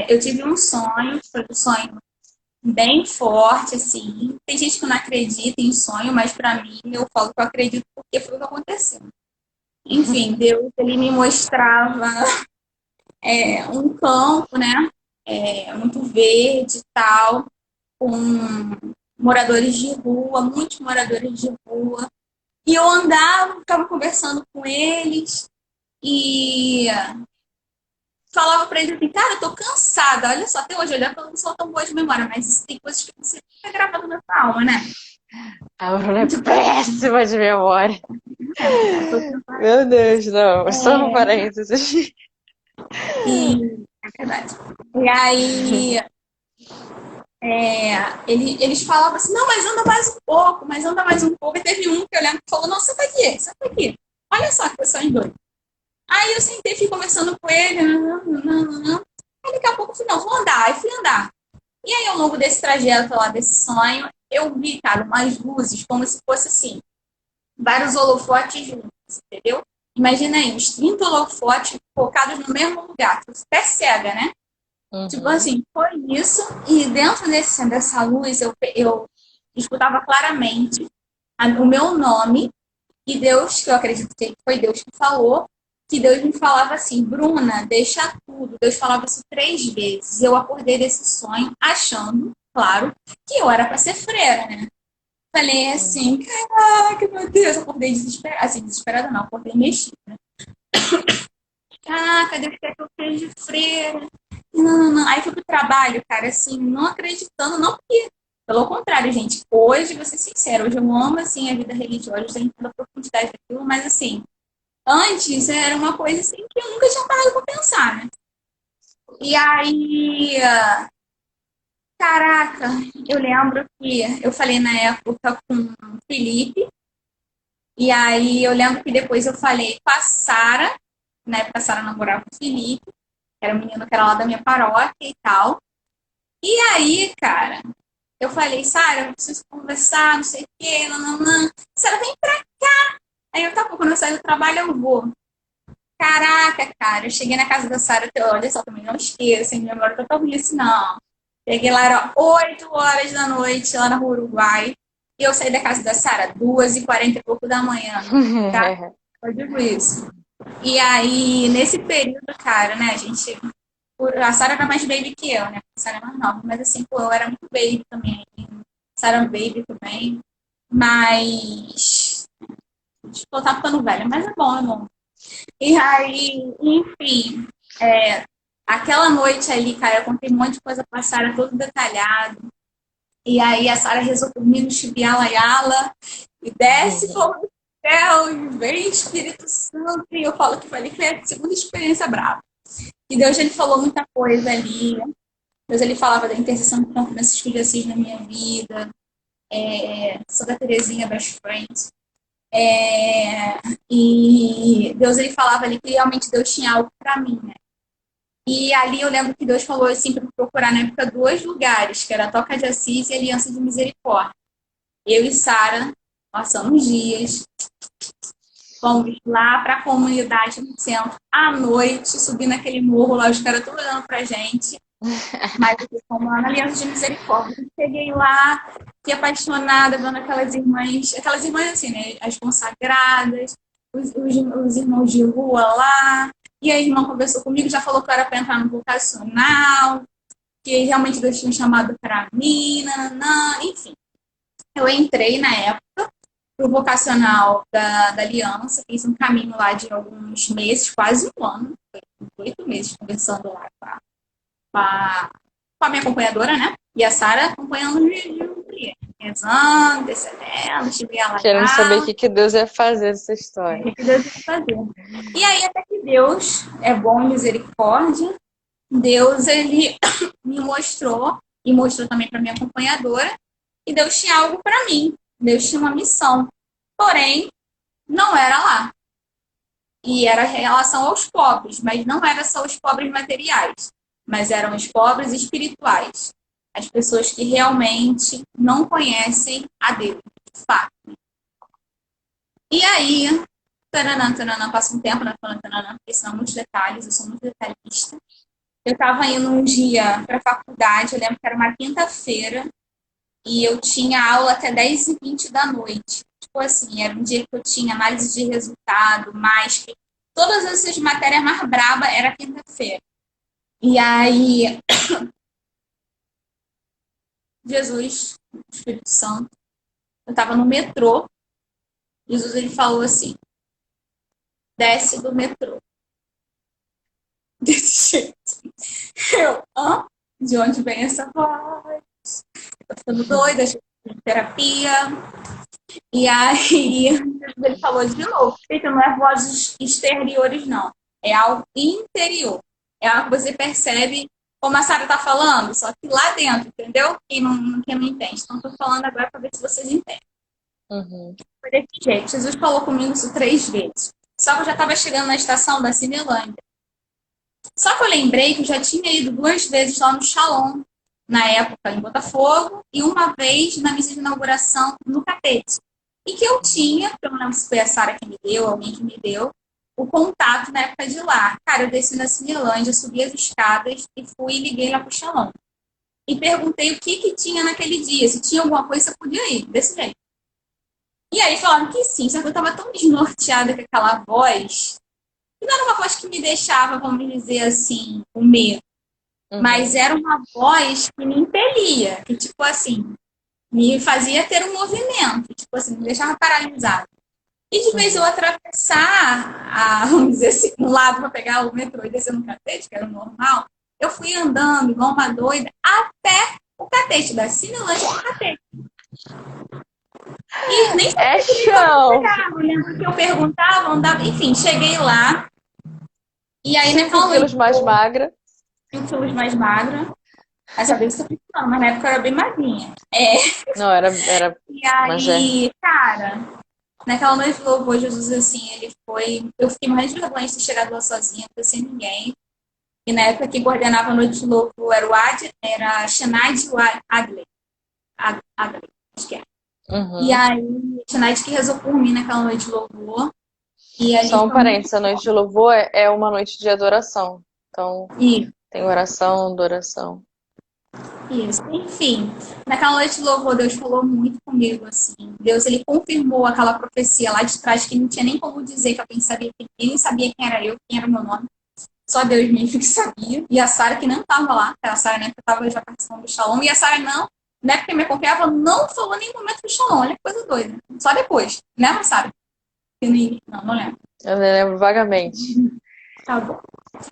Speaker 2: eu tive um sonho, foi um sonho bem forte, assim. Tem gente que não acredita em sonho, mas para mim, eu falo que eu acredito porque foi o que aconteceu. Enfim, Deus, ele me mostrava um campo, né? Muito verde e tal, com moradores de rua, muitos moradores de rua. E eu andava, ficava conversando com eles e falava pra eles assim, cara, eu tô cansada. Olha só, até hoje, olha que eu não sou tão boa de memória, mas isso tem coisas que você fica gravando na sua alma, né?
Speaker 1: A Bruna é péssima de memória.
Speaker 2: É,
Speaker 1: Meu Deus, não. Só um parênteses.
Speaker 2: é verdade. E aí eles falavam assim, não, mas anda mais um pouco, mas anda mais um pouco. E teve um que eu lembro que falou, não, senta aqui, senta aqui. Olha só que pessoa doida. Aí eu sentei, fui conversando com ele, aí daqui a pouco eu falei, não, vou andar. Aí fui andar. E aí, ao longo desse trajeto lá, desse sonho, eu vi, cara, umas luzes, como se fosse assim, vários holofotes juntos, entendeu? Imagina aí, uns 30 holofotes focados no mesmo lugar, até cega, né? Tipo
Speaker 1: Uhum.
Speaker 2: assim, foi isso. E dentro dessa luz, eu escutava claramente o meu nome, e Deus, que eu acredito que foi Deus que falou, que Deus me falava assim, Bruna, deixa tudo. Deus falava isso 3 vezes. Eu acordei desse sonho achando, claro, que eu era para ser freira, né? Falei assim, caraca, meu Deus, acordei desesperada. Assim, desesperada não, acordei mexida. Caraca, Deus quer que eu seja freira. Não, não, não. Aí fui pro trabalho, cara, assim, não acreditando, não porque. Pelo contrário, gente, hoje, vou ser sincera, hoje eu amo, assim, a vida religiosa, eu entendo a profundidade daquilo, mas, assim, antes era uma coisa, assim, que eu nunca tinha parado pra pensar, né? E aí, caraca, eu lembro que eu falei na época com o Felipe, e aí eu lembro que depois eu falei com a Sara, na época a Sara namorava com o Felipe, que era um menino que era lá da minha paróquia e tal. E aí, cara, eu falei, Sara, eu preciso conversar, não sei o quê, nananã. Sara, vem pra cá. Aí eu, tá bom, quando eu sair do trabalho eu vou. Caraca, cara, eu cheguei na casa da Sara, olha só, também não esqueça, sem memória totalmente assim, não. Cheguei lá, era 8 horas da noite, lá na Rua Uruguai. E eu saí da casa da Sara 2h40 e pouco da manhã, tá? Eu digo isso. E aí, nesse período, cara, né, a gente. A Sara era mais baby que eu, né? A Sara é mais nova, mas assim, pô, eu era muito baby também. Sara baby também. Mas. Tipo, tá ficando velha, mas é bom, é bom. E aí, enfim, aquela noite ali, cara, eu contei um monte de coisa pra Sara, todo detalhado. E aí a Sara rezou por mim no Shibiala Yala e desce fogo do céu e vem Espírito Santo. E eu falo que foi ali que foi a segunda experiência brava. E Deus, ele falou muita coisa ali. Deus, ele falava da intercessão de São Francisco de Assis na minha vida. Santa Teresinha, best friend. E Deus, ele falava ali que realmente Deus tinha algo para mim, né? E ali eu lembro que Deus falou assim para procurar na época 2 lugares, que era a Toca de Assis e a Aliança de Misericórdia. Eu e Sara passamos dias, fomos lá para a comunidade no centro à noite, subindo aquele morro lá, os caras todos olhando pra gente. Mas eu fomos lá na Aliança de Misericórdia. Cheguei lá, fiquei apaixonada, vendo aquelas irmãs assim, né? As consagradas, os irmãos de rua lá. E a irmã conversou comigo, já falou que eu era para entrar no vocacional, que realmente Deus tinha chamado para mim, nananã, enfim. Eu entrei na época pro vocacional da Aliança, fiz um caminho lá de alguns meses, quase um ano, 8 meses conversando lá com a minha acompanhadora, né? E a Sara acompanhando rezando, descendo, estive lá.
Speaker 1: Querendo saber o que Deus ia fazer nessa história.
Speaker 2: O que Deus ia fazer. E aí, até que Deus é bom em misericórdia, Deus, ele me mostrou, e mostrou também para minha acompanhadora, e Deus tinha algo para mim. Deus tinha uma missão. Porém, não era lá. E era em relação aos pobres, mas não era só os pobres materiais, mas eram os pobres espirituais. As pessoas que realmente não conhecem a Deus, de fato. E aí, taranã, passa um tempo, né, falando taranã, porque são muitos detalhes, eu sou muito detalhista. Eu estava indo um dia para a faculdade, eu lembro que era uma quinta-feira, e eu tinha aula até 10h20 da noite. Tipo assim, era um dia que eu tinha análise de resultado, mais que todas essas matérias mais braba era quinta-feira. E aí, Jesus, Espírito Santo, eu estava no metrô, Jesus, ele falou assim, desce do metrô. Desse jeito. Eu, hã? De onde vem essa voz? Eu tô ficando doida, achei que de terapia. E aí, ele falou de novo, que não é vozes exteriores, não. É algo interior. É algo que você percebe, como a Sara tá falando, só que lá dentro, entendeu? Quem não entende. Então, tô falando agora para ver se vocês entendem. Foi desse jeito. Jesus falou comigo isso 3 vezes. Só que eu já estava chegando na estação da Cinelândia. Só que eu lembrei que eu já tinha ido 2 vezes lá no Shalom, na época em Botafogo, e uma vez na missa de inauguração no Catete. E que eu tinha, eu não lembro se foi a Sara que me deu, alguém que me deu, o contato na época de lá. Cara, eu desci na Cinelândia, subi as escadas e fui e liguei lá pro Shalom. E perguntei o que tinha naquele dia, se tinha alguma coisa, eu podia ir, desse jeito. E aí falaram que sim, só que eu tava tão desnorteada com aquela voz, que não era uma voz que me deixava, vamos dizer assim, com medo, mas
Speaker 1: Uhum.
Speaker 2: era uma voz que me impelia, que tipo assim, me fazia ter um movimento, tipo assim, me deixava paralisada. E de vez eu
Speaker 1: Uhum.
Speaker 2: atravessar, vamos dizer assim, um lado para pegar o metrô e descer no catete, que era o normal, eu fui andando igual uma doida até o catete, da Cinelândia pro catete. E nem
Speaker 1: É
Speaker 2: sabia direito onde eu
Speaker 1: chão!
Speaker 2: chegava. Eu lembro que eu perguntava, andava, enfim, cheguei lá. E aí,
Speaker 1: cinco
Speaker 2: naquela noite,
Speaker 1: quilos mais
Speaker 2: eu
Speaker 1: magra.
Speaker 2: 5 quilos mais magra. Mas sabia que eu precisava, mas na época eu era bem magrinha.
Speaker 1: Não, era.
Speaker 2: E
Speaker 1: Mas é.
Speaker 2: aí, cara, naquela noite do louvor, Jesus, assim, ele foi. Eu fiquei morrendo de vergonha de ter chegado lá sozinha, não sem ninguém. E na época quem coordenava a noite de louvor era era Shanaid Adley. Adley, acho que é. E
Speaker 1: Uhum.
Speaker 2: aí, Shanaid que rezou por mim naquela noite de louvor. E ali
Speaker 1: Só um
Speaker 2: foi muito
Speaker 1: parênteses, a noite de louvor é uma noite de adoração. Então,
Speaker 2: isso,
Speaker 1: tem oração, adoração.
Speaker 2: isso. Enfim, naquela noite de louvor, Deus falou muito comigo, assim. Deus, ele confirmou aquela profecia lá de trás que não tinha nem como dizer que alguém sabia, ninguém sabia quem era eu, quem era o meu nome. Só Deus mesmo que sabia. E a Sara que não estava lá, a Sara né, que estava já participando do Shalom, e a Sara não, né, porque me acompanhava, não falou em nenhum momento do Shalom. Olha que coisa doida. Só depois, né, Sara? Não, não lembro.
Speaker 1: Eu me lembro vagamente.
Speaker 2: Tá bom.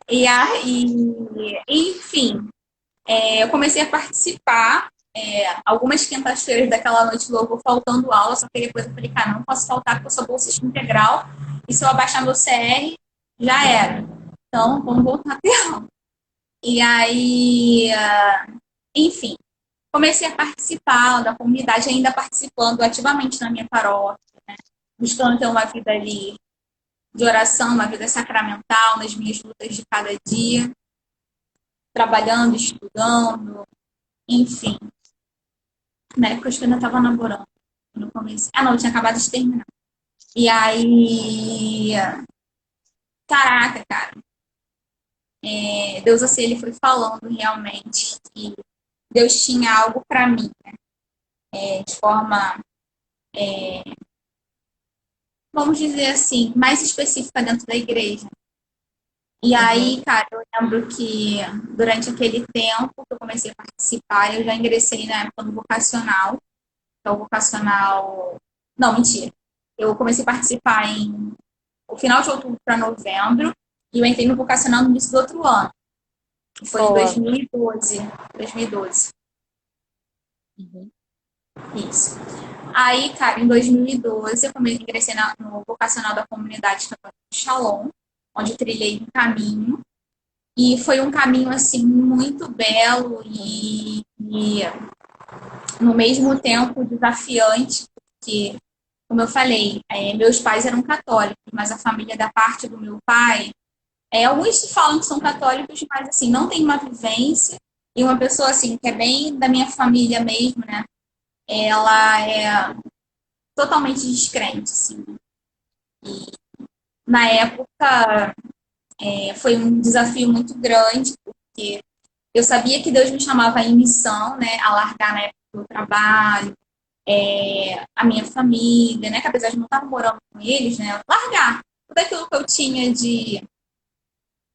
Speaker 2: E aí, enfim, eu comecei a participar algumas quintas-feiras daquela noite louvor faltando aula, só que depois eu falei, cara, não posso faltar porque eu sou bolsista integral e se eu abaixar meu CR, já era. Então, vamos voltar a ter aula. E aí, enfim, comecei a participar da comunidade, ainda participando ativamente na minha paróquia, né? Buscando ter uma vida ali de oração, uma vida sacramental, nas minhas lutas de cada dia, trabalhando, estudando, enfim. Na época, acho que eu ainda estava namorando. No começo. Ah, não, eu tinha acabado de terminar. E aí, caraca, cara. Deus, assim, ele foi falando realmente que Deus tinha algo para mim, de forma, vamos dizer assim, mais específica dentro da igreja. E
Speaker 1: Uhum.
Speaker 2: aí, cara, eu lembro que durante aquele tempo que eu comecei a participar, eu já ingressei na época no vocacional. Então, o vocacional. Não, mentira. Eu comecei a participar em o final de outubro para novembro, e eu entrei no vocacional no início do outro ano, que foi em
Speaker 1: Qual ano?
Speaker 2: 2012. 2012,
Speaker 1: Uhum.
Speaker 2: isso. Aí, cara, em 2012, eu ingressei no vocacional da comunidade católica de Shalom, onde eu trilhei um caminho. E foi um caminho, assim, muito belo e no mesmo tempo, desafiante, porque, como eu falei, meus pais eram católicos, mas a família da parte do meu pai, alguns falam que são católicos, mas, assim, não tem uma vivência. E uma pessoa, assim, que é bem da minha família mesmo, né? Ela é totalmente descrente, assim. E, na época, foi um desafio muito grande, porque eu sabia que Deus me chamava em missão, né? A largar na época do trabalho, a minha família, né? Que apesar de não estar morando com eles, né? Largar tudo aquilo que eu tinha de,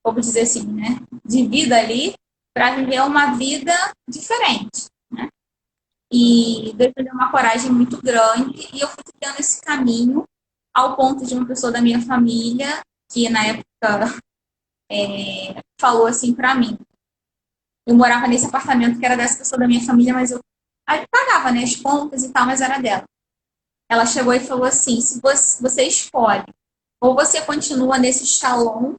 Speaker 2: vamos dizer assim, né? De vida ali, para viver uma vida diferente, né? E Deus me deu uma coragem muito grande e eu fui criando esse caminho ao ponto de uma pessoa da minha família, que na época falou assim para mim. Eu morava nesse apartamento que era dessa pessoa da minha família, mas eu pagava, né, as contas e tal, mas era dela. Ela chegou e falou assim: se você escolhe, ou você continua nesse shalom,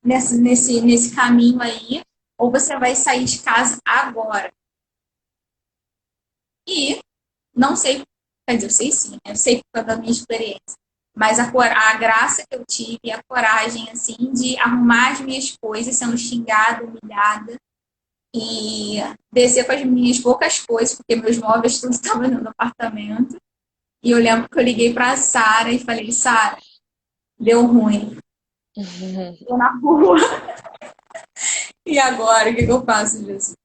Speaker 2: nesse caminho aí, ou você vai sair de casa agora. E não sei, quer dizer, eu sei sim, né? Eu sei por causa da minha experiência. Mas a graça que eu tive, a coragem, assim, de arrumar as minhas coisas, sendo xingada, humilhada, e descer com as minhas poucas coisas, porque meus móveis tudo estavam no apartamento. E eu lembro que eu liguei para a Sara e falei: Sara, deu ruim, tô na rua. E agora, o que eu faço, Jesus?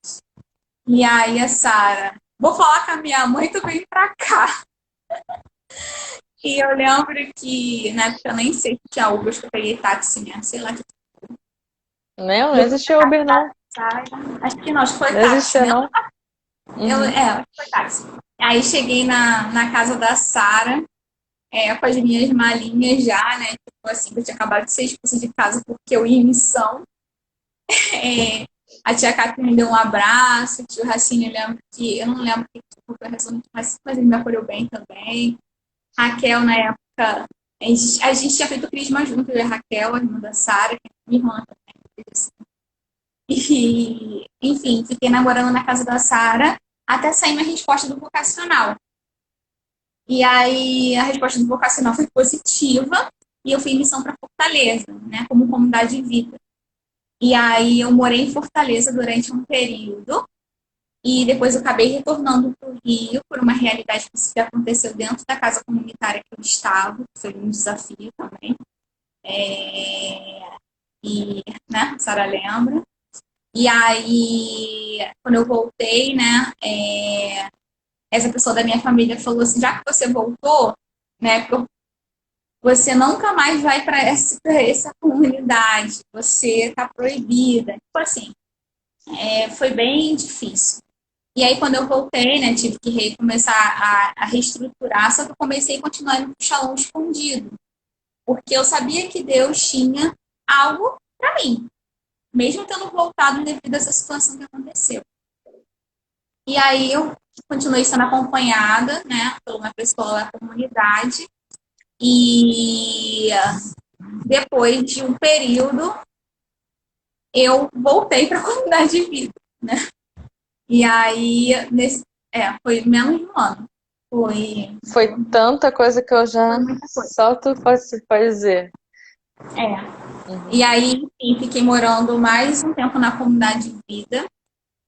Speaker 2: E aí a Sara, vou falar com a minha mãe, tu vem pra cá. E eu lembro que, na época, eu nem sei se tinha Uber, acho que eu peguei táxi, né? Sei lá.
Speaker 1: Não, não
Speaker 2: E eu fui
Speaker 1: existia Uber, não.
Speaker 2: pra acho que não, acho que foi
Speaker 1: Não
Speaker 2: táxi,
Speaker 1: existia,
Speaker 2: né?
Speaker 1: não. Uhum.
Speaker 2: Acho que foi táxi. Aí cheguei na casa da Sara, com as minhas malinhas já, né? Tipo assim, que eu tinha acabado de ser expulsa de casa porque eu ia em missão. É, a tia Cátia me deu um abraço, o tio Racine, eu lembro que, eu não lembro que tipo, foi a reação do tio Racine, mas ele me acolheu bem também. Raquel, na época, a gente tinha feito o Crisma junto, eu e a Raquel, a irmã da Sara, que é minha irmã também. Assim. E, enfim, fiquei namorando na casa da Sara até sair minha resposta do vocacional. E aí a resposta do vocacional foi positiva e eu fui em missão para Fortaleza, né, como comunidade de vida. E aí eu morei em Fortaleza durante um período e depois eu acabei retornando para o Rio por uma realidade que aconteceu dentro da casa comunitária que eu estava, que foi um desafio também. E, né, a Sara lembra. E aí, quando eu voltei, né, essa pessoa da minha família falou assim, já que você voltou, né, você nunca mais vai para essa comunidade, você está proibida. Tipo assim, foi bem difícil. E aí, quando eu voltei, né, tive que recomeçar a reestruturar, só que eu comecei a continuar no Shalom escondido, porque eu sabia que Deus tinha algo para mim, mesmo tendo voltado devido a essa situação que aconteceu. E aí eu continuei sendo acompanhada, né, por uma pessoa da comunidade, e depois de um período eu voltei para a comunidade de vida, né? E aí foi menos de um ano. Foi,
Speaker 1: Foi tanta coisa que eu
Speaker 2: foi
Speaker 1: já
Speaker 2: muita coisa.
Speaker 1: só tu pode dizer.
Speaker 2: É. E
Speaker 1: Uhum.
Speaker 2: aí, enfim, fiquei morando mais um tempo na comunidade de vida.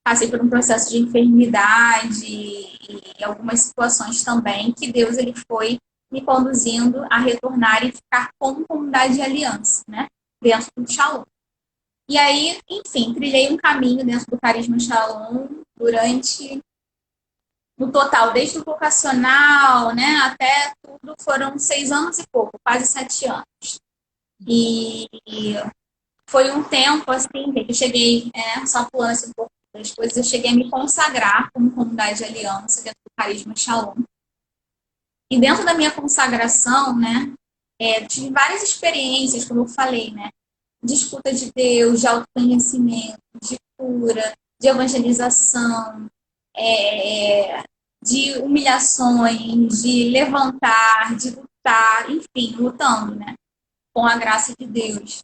Speaker 2: Passei por um processo de enfermidade e algumas situações também que Deus ele foi me conduzindo a retornar e ficar como comunidade de aliança, né? Dentro do Shalom. E aí, enfim, trilhei um caminho dentro do Carisma Shalom durante, no total, desde o vocacional, né, até tudo, foram 6 anos e pouco, quase 7 anos. E foi um tempo, assim, que eu cheguei, só pulando assim, um pouco das coisas, eu cheguei a me consagrar como comunidade de aliança dentro do Carisma Shalom. E dentro da minha consagração, né, tive várias experiências, como eu falei, né, de escuta de Deus, de autoconhecimento, de cura, de evangelização, de humilhações, de levantar, de lutar, enfim, lutando, né, com a graça de Deus.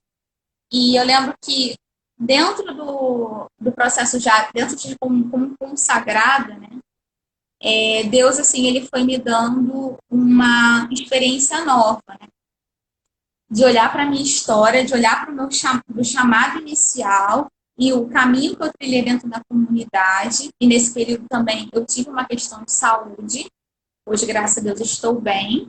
Speaker 2: E eu lembro que dentro do processo já, dentro de como consagrada, né, Deus, assim, ele foi me dando uma experiência nova, né, de olhar para a minha história, de olhar para o meu chamado inicial e o caminho que eu trilhei dentro da comunidade. E nesse período também eu tive uma questão de saúde. Hoje, graças a Deus, estou bem.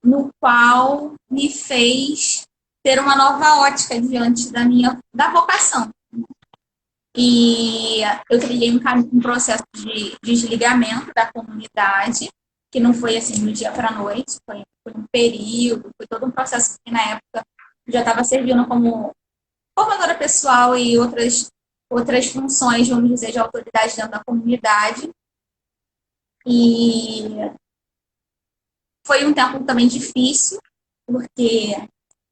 Speaker 2: No qual me fez ter uma nova ótica diante da vocação. E eu trilhei um processo de desligamento da comunidade, que não foi assim do dia para a noite, foi um período, foi todo um processo que na época já estava servindo como formadora pessoal e outras funções, vamos dizer, de autoridade dentro da comunidade. E foi um tempo também difícil, porque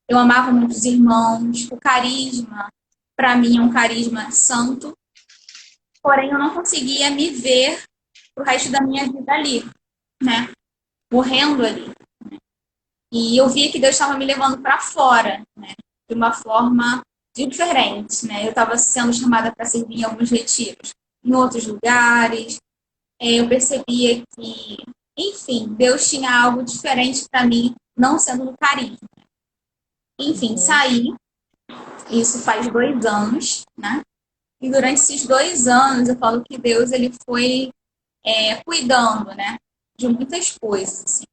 Speaker 2: eu amava muitos irmãos, o carisma, para mim, é um carisma santo, porém eu não conseguia me ver o resto da minha vida ali, né? Morrendo ali. E eu via que Deus estava me levando para fora, né? De uma forma diferente, né? Eu estava sendo chamada para servir em alguns retiros, em outros lugares. Eu percebia que, enfim, Deus tinha algo diferente para mim, não sendo no carisma. Enfim,
Speaker 1: Uhum.
Speaker 2: saí. Isso faz 2 anos, né? E durante esses 2 anos, eu falo que Deus ele foi cuidando, né? De muitas coisas. Assim.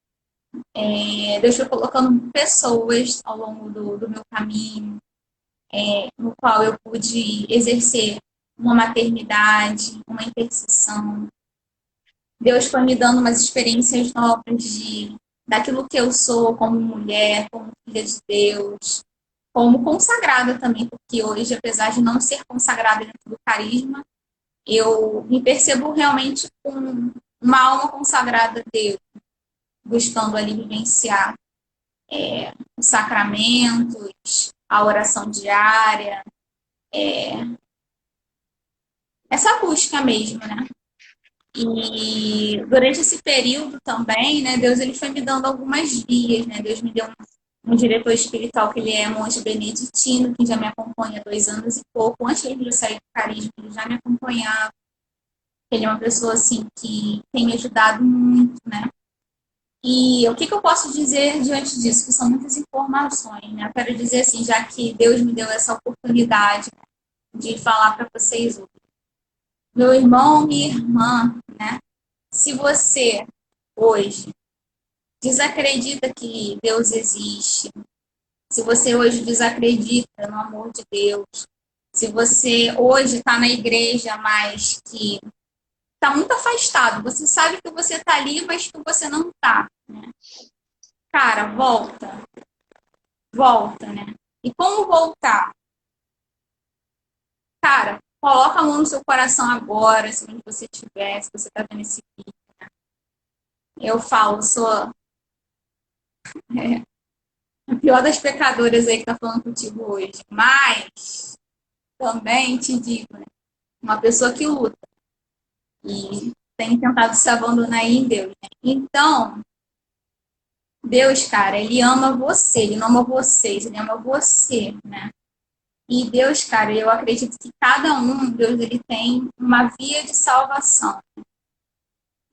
Speaker 2: Deus foi colocando pessoas ao longo do meu caminho, no qual eu pude exercer uma maternidade, uma intercessão, Deus foi me dando umas experiências novas daquilo que eu sou como mulher, como filha de Deus, como consagrada também, porque hoje, apesar de não ser consagrada dentro do carisma, eu me percebo realmente com uma alma consagrada a Deus, buscando ali vivenciar os sacramentos, a oração diária, essa busca mesmo, né? E durante esse período também, né, Deus ele foi me dando algumas vias, né? Deus me deu um diretor espiritual que ele é monge beneditino, que já me acompanha há 2 anos e pouco. Antes de eu sair do carisma, ele já me acompanhava. Ele é uma pessoa assim que tem me ajudado muito, né? E o que eu posso dizer diante disso? Que são muitas informações, né? Eu quero dizer assim, já que Deus me deu essa oportunidade de falar para vocês hoje. Meu irmão, minha irmã, né? Se você hoje desacredita que Deus existe, se você hoje desacredita no amor de Deus, se você hoje está na igreja, mas que está muito afastado, você sabe que você está ali, mas que você não está, né? Cara, volta, né? E como voltar? Cara, coloca a mão no seu coração agora, se onde você estiver, se você está vendo esse vídeo. Eu falo, sou a pior das pecadoras aí que tá falando contigo hoje. Mas também te digo, né? Uma pessoa que luta e tem tentado se abandonar em Deus, né? Então, Deus, cara, ele ama você, ele não ama vocês, ele ama você, né? E Deus, cara, eu acredito que cada um, Deus, ele tem uma via de salvação.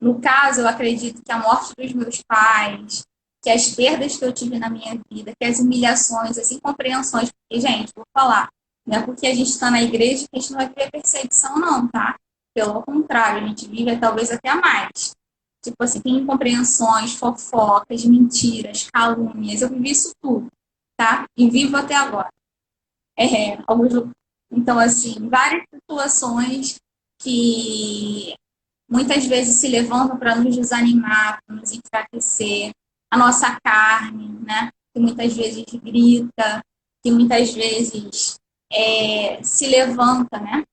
Speaker 2: No caso, eu acredito que a morte dos meus pais, que as perdas que eu tive na minha vida, que as humilhações, as incompreensões, porque, gente, vou falar, não é porque a gente está na igreja que a gente não vai viver perseguição, não, tá? Pelo contrário, a gente vive talvez até mais. Tipo assim, tem incompreensões, fofocas, mentiras, calúnias, eu vivi isso tudo, tá? E vivo até agora. Alguns, então, assim, várias situações que muitas vezes se levantam para nos desanimar, para nos enfraquecer. A nossa carne, né? Que muitas vezes grita, que muitas vezes se levanta, né?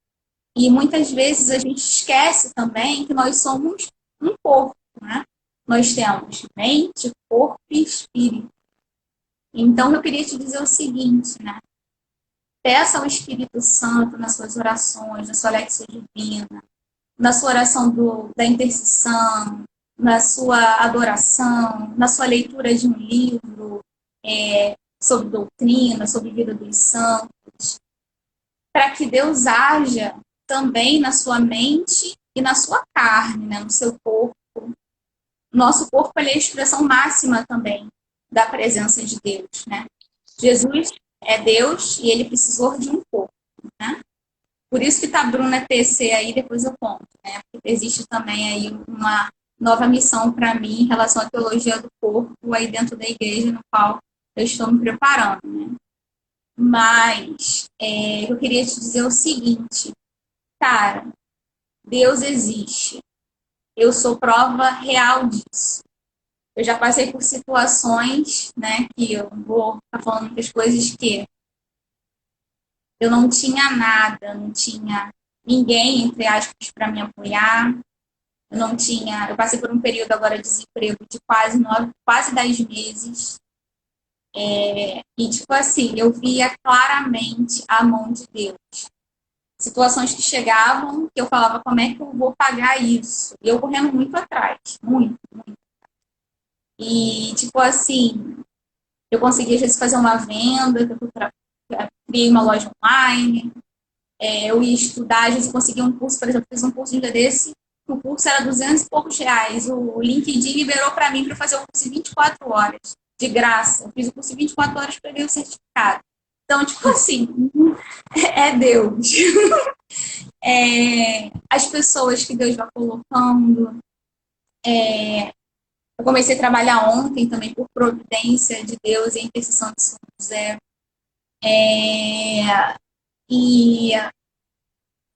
Speaker 2: E muitas vezes a gente esquece também que nós somos um corpo, né? Nós temos mente, corpo e espírito. Então, eu queria te dizer o seguinte, né? Peça ao Espírito Santo nas suas orações, na sua lexia divina, na sua oração da intercessão, na sua adoração, na sua leitura de um livro sobre doutrina, sobre vida dos santos, para que Deus haja também na sua mente e na sua carne, né, no seu corpo. Nosso corpo é a expressão máxima também da presença de Deus, né? Jesus é Deus e ele precisou de um corpo, né? Por isso que tá Bruna TC aí, depois eu conto, né? Porque existe também aí uma nova missão para mim em relação à teologia do corpo aí dentro da igreja, no qual eu estou me preparando, né? Mas eu queria te dizer o seguinte, cara, Deus existe. Eu sou prova real disso. Eu já passei por situações, né, que eu vou estar falando muitas coisas que eu não tinha nada, não tinha ninguém, entre aspas, para me apoiar. Eu passei por um período agora de desemprego de quase 10 meses. E, tipo assim, eu via claramente a mão de Deus. Situações que chegavam, que eu falava, como é que eu vou pagar isso? E eu correndo muito atrás, muito, muito. E, tipo assim, eu consegui, às vezes, fazer uma venda, criei uma loja online, eu ia estudar, às vezes, consegui um curso, por exemplo, fiz um curso de dia desse, o curso era 200 e poucos reais, o LinkedIn liberou para mim para fazer o curso em 24 horas, de graça. Eu fiz o curso em 24 horas, peguei o certificado. Então, tipo assim, é Deus. As pessoas que Deus vai colocando. Eu comecei a trabalhar ontem também por providência de Deus e a intercessão de São José. E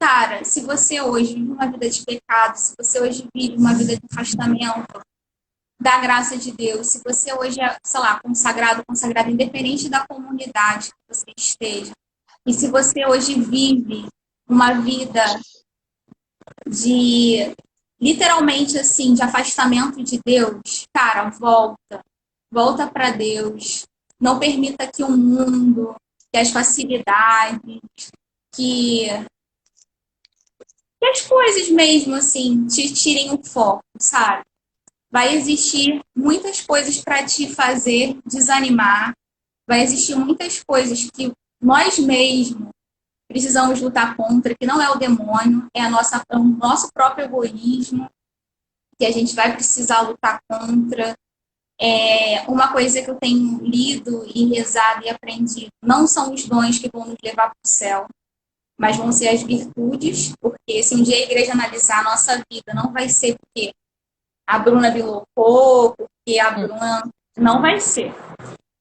Speaker 2: cara, se você hoje vive uma vida de pecado, se você hoje vive uma vida de afastamento da graça de Deus, se você hoje é, sei lá, consagrado, consagrada, independente da comunidade que você esteja, e se você hoje vive uma vida de, literalmente assim, de afastamento de Deus, cara, volta para Deus. Não permita que o mundo, que as facilidades, que, que as coisas mesmo, assim, te tirem o foco, sabe? Vai existir muitas coisas para te fazer desanimar, vai existir muitas coisas que nós mesmos precisamos lutar contra, que não é o demônio, é o nosso próprio egoísmo, que a gente vai precisar lutar contra. Uma coisa que eu tenho lido e rezado e aprendido, não são os dons que vão nos levar para o céu, mas vão ser as virtudes, porque se um dia a igreja analisar a nossa vida, não vai ser porque a Bruna bilocou, porque a Bruna... Não vai ser.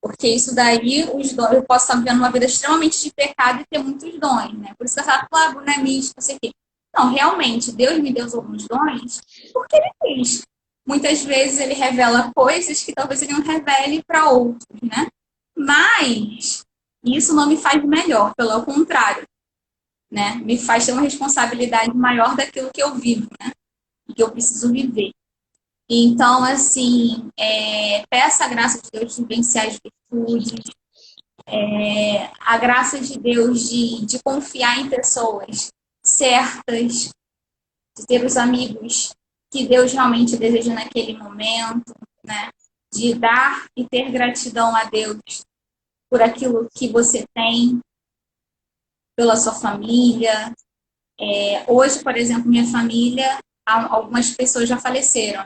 Speaker 2: Porque isso daí, os dons, eu posso estar vivendo uma vida extremamente de pecado e ter muitos dons, né? Por isso que eu falo, a Bruna é mística, não sei o quê. Não, realmente, Deus me deu alguns dons porque Ele fez. Muitas vezes Ele revela coisas que talvez Ele não revele para outros, né? Mas isso não me faz melhor, pelo contrário, né? Me faz ter uma responsabilidade maior daquilo que eu vivo, né? E que eu preciso viver. Então, assim, peça a graça de Deus de vencer as virtudes, a graça de Deus de confiar em pessoas certas, de ter os amigos que Deus realmente deseja naquele momento, né? De dar e ter gratidão a Deus por aquilo que você tem, pela sua família. Hoje, por exemplo, minha família, algumas pessoas já faleceram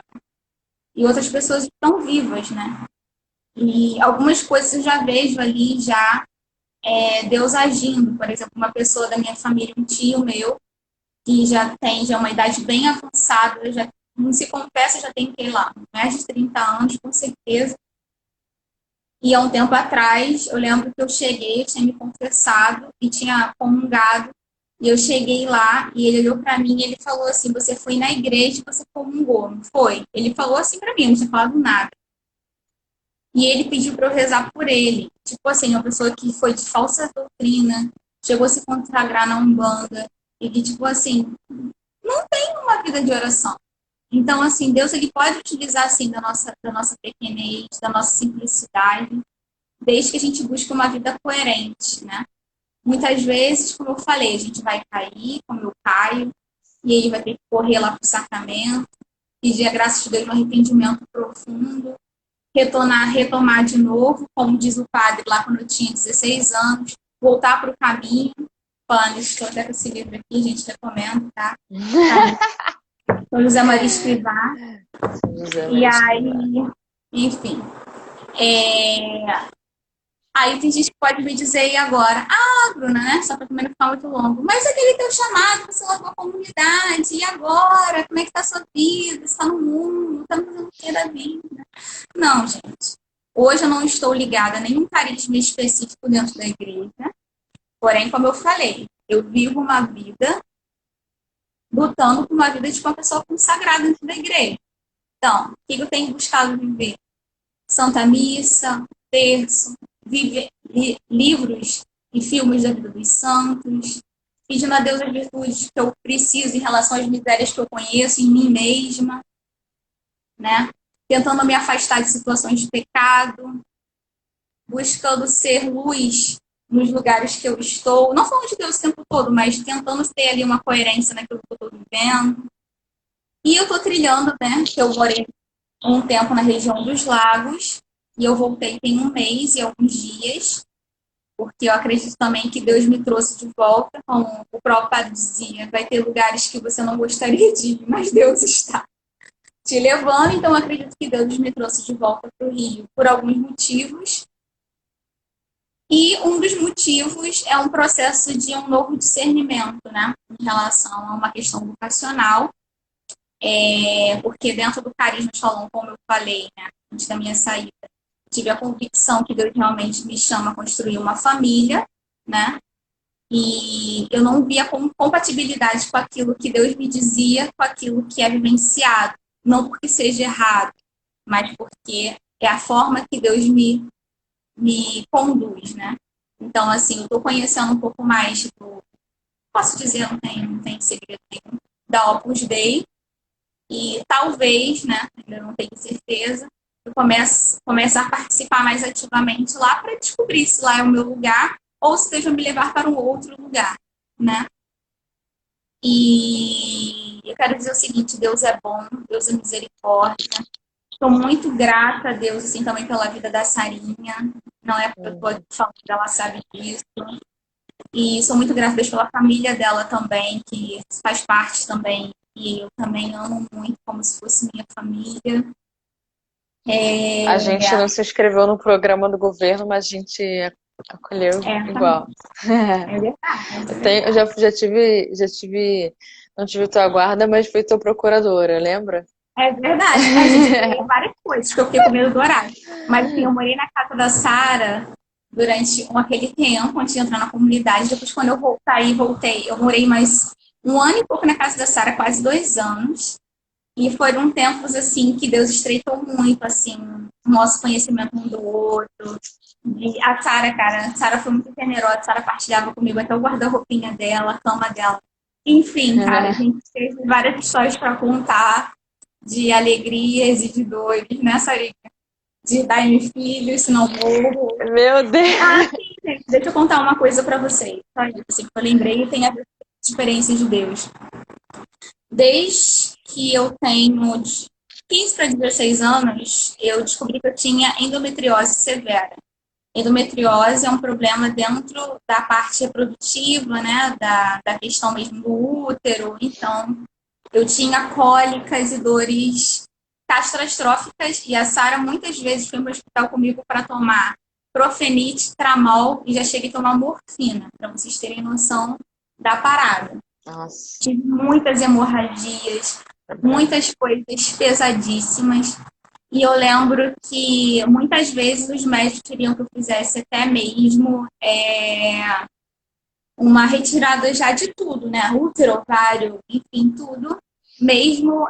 Speaker 2: e outras pessoas estão vivas, né? E algumas coisas eu já vejo ali, Deus agindo. Por exemplo, uma pessoa da minha família, um tio meu, que já tem uma idade bem avançada, já não se confessa, já tem que ir lá, mais de 30 anos, com certeza. E há um tempo atrás, eu lembro que eu cheguei, eu tinha me confessado e tinha comungado. E eu cheguei lá e ele olhou para mim e ele falou assim: você foi na igreja e você comungou, não foi? Ele falou assim para mim, não tinha falado nada. E ele pediu para eu rezar por ele. Tipo assim, uma pessoa que foi de falsa doutrina, chegou a se consagrar na Umbanda, e que, tipo assim, não tem uma vida de oração. Então, assim, Deus ele pode utilizar, assim, da nossa pequenez, da nossa simplicidade, desde que a gente busque uma vida coerente, né? Muitas vezes, como eu falei, a gente vai cair, como eu caio, e aí vai ter que correr lá para o sacramento, pedir a graça de Deus no arrependimento profundo, retomar de novo, como diz o padre lá quando eu tinha 16 anos, voltar para o caminho. Falando, estou até com esse livro aqui, gente, recomendo, tá? São José Maria Escrivá. E aí, enfim. Aí tem gente que pode me dizer, e agora? Ah, Bruna, né? Só para também não ficar muito longo. Mas aquele teu chamado, você largou a comunidade, e agora? Como é que tá a sua vida? Você está no mundo? Está fazendo o que da vida? Não, gente. Hoje eu não estou ligada a nenhum carisma específico dentro da igreja. Porém, como eu falei, eu vivo uma vida lutando por uma vida de uma pessoa consagrada dentro da igreja. Então, o que eu tenho buscado viver? Santa Missa, terço, livros e filmes da vida dos santos, pedindo a Deus as virtudes que eu preciso em relação às misérias que eu conheço em mim mesma, né? Tentando me afastar de situações de pecado, buscando ser luz nos lugares que eu estou, não falando de Deus o tempo todo, mas tentando ter ali uma coerência naquilo que eu estou vivendo. E eu estou trilhando, né? Que eu morei um tempo na região dos lagos, e eu voltei tem um mês e alguns dias, porque eu acredito também que Deus me trouxe de volta, como o próprio padre dizia, vai ter lugares que você não gostaria de ir, mas Deus está te levando, então eu acredito que Deus me trouxe de volta para o Rio por alguns motivos. E um dos motivos é um processo de um novo discernimento, né, em relação a uma questão vocacional, porque dentro do Carisma Shalom, como eu falei, né, antes da minha saída, tive a convicção que Deus realmente me chama a construir uma família, né, E eu não via compatibilidade com aquilo que Deus me dizia, com aquilo que é vivenciado. Não porque seja errado, mas porque é a forma que Deus me conduz, né? Então, assim, eu estou conhecendo um pouco mais posso dizer, não tem segredo nenhum, da Opus Dei, e talvez, né, ainda não tenho certeza, eu comece a participar mais ativamente lá para descobrir se lá é o meu lugar ou se Deus vai me levar para um outro lugar, né? E eu quero dizer o seguinte, Deus é bom, Deus é misericórdia. Estou muito grata a Deus, assim, também pela vida da Sarinha. Não é porque eu estou aqui falando, ela sabe disso. E sou muito grata a Deus pela família dela também, que faz parte também. E eu também amo muito, como se fosse minha família.
Speaker 1: A gente não se inscreveu no programa do governo, mas a gente acolheu igual.
Speaker 2: É verdade.
Speaker 1: Eu já tive, não tive tua guarda, mas fui tua procuradora, lembra?
Speaker 2: É verdade. A gente tem várias coisas que eu fiquei com medo do horário. Mas assim, eu morei na casa da Sara durante aquele tempo, antes de entrar na comunidade. Depois, quando eu voltei, eu morei mais um ano e pouco na casa da Sara, quase 2 anos. E foram tempos, assim, que Deus estreitou muito, assim, o nosso conhecimento um do outro. E a Sara, cara, a Sara foi muito generosa, a Sara partilhava comigo até o guarda-roupinha dela, a cama dela. Enfim, cara, a gente teve várias histórias para contar de alegrias e de dores, né, Sarinha? De dar-me filhos, se não morro.
Speaker 1: Meu Deus!
Speaker 2: Sim, gente, deixa eu contar uma coisa para vocês. Só isso, assim, que eu lembrei e tem a ver com a experiência de Deus. Desde que eu tenho de 15 para 16 anos, eu descobri que eu tinha endometriose severa. Endometriose é um problema dentro da parte reprodutiva, né, da questão mesmo do útero. Então, eu tinha cólicas e dores catastróficas e a Sara muitas vezes foi para o hospital comigo para tomar Profenite, Tramol e já cheguei a tomar morfina, para vocês terem noção da parada.
Speaker 1: Nossa.
Speaker 2: Tive muitas hemorragias, muitas coisas pesadíssimas. E eu lembro que muitas vezes os médicos queriam que eu fizesse até mesmo uma retirada já de tudo, né? Útero, ovário, enfim, tudo. Mesmo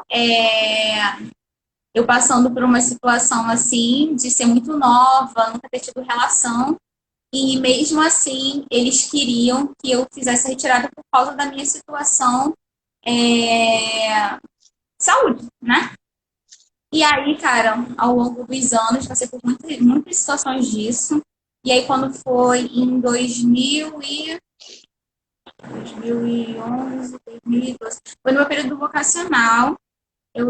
Speaker 2: eu passando por uma situação assim, de ser muito nova, nunca ter tido relação. E mesmo assim, eles queriam que eu fizesse a retirada por causa da minha situação saúde, né? E aí, cara, ao longo dos anos, passei por muitas situações disso. E aí, quando foi em 2011, 2012, foi no meu período vocacional, eu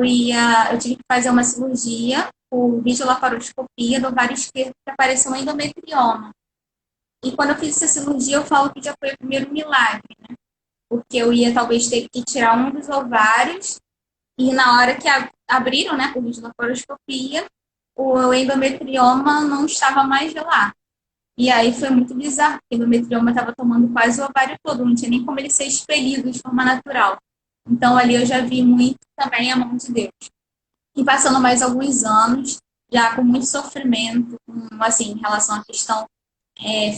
Speaker 2: tive que fazer uma cirurgia por videolaparoscopia do ovário esquerdo que apareceu um endometrioma. E quando eu fiz essa cirurgia, eu falo que já foi o primeiro milagre, né? Porque eu ia talvez ter que tirar um dos ovários e na hora que abriram, né, por videolaparoscopia, o endometrioma não estava mais lá. E aí foi muito bizarro, porque o endometrioma estava tomando quase o ovário todo, não tinha nem como ele ser expelido de forma natural. Então ali eu já vi muito também a mão de Deus. E passando mais alguns anos, já com muito sofrimento, assim, em relação à questão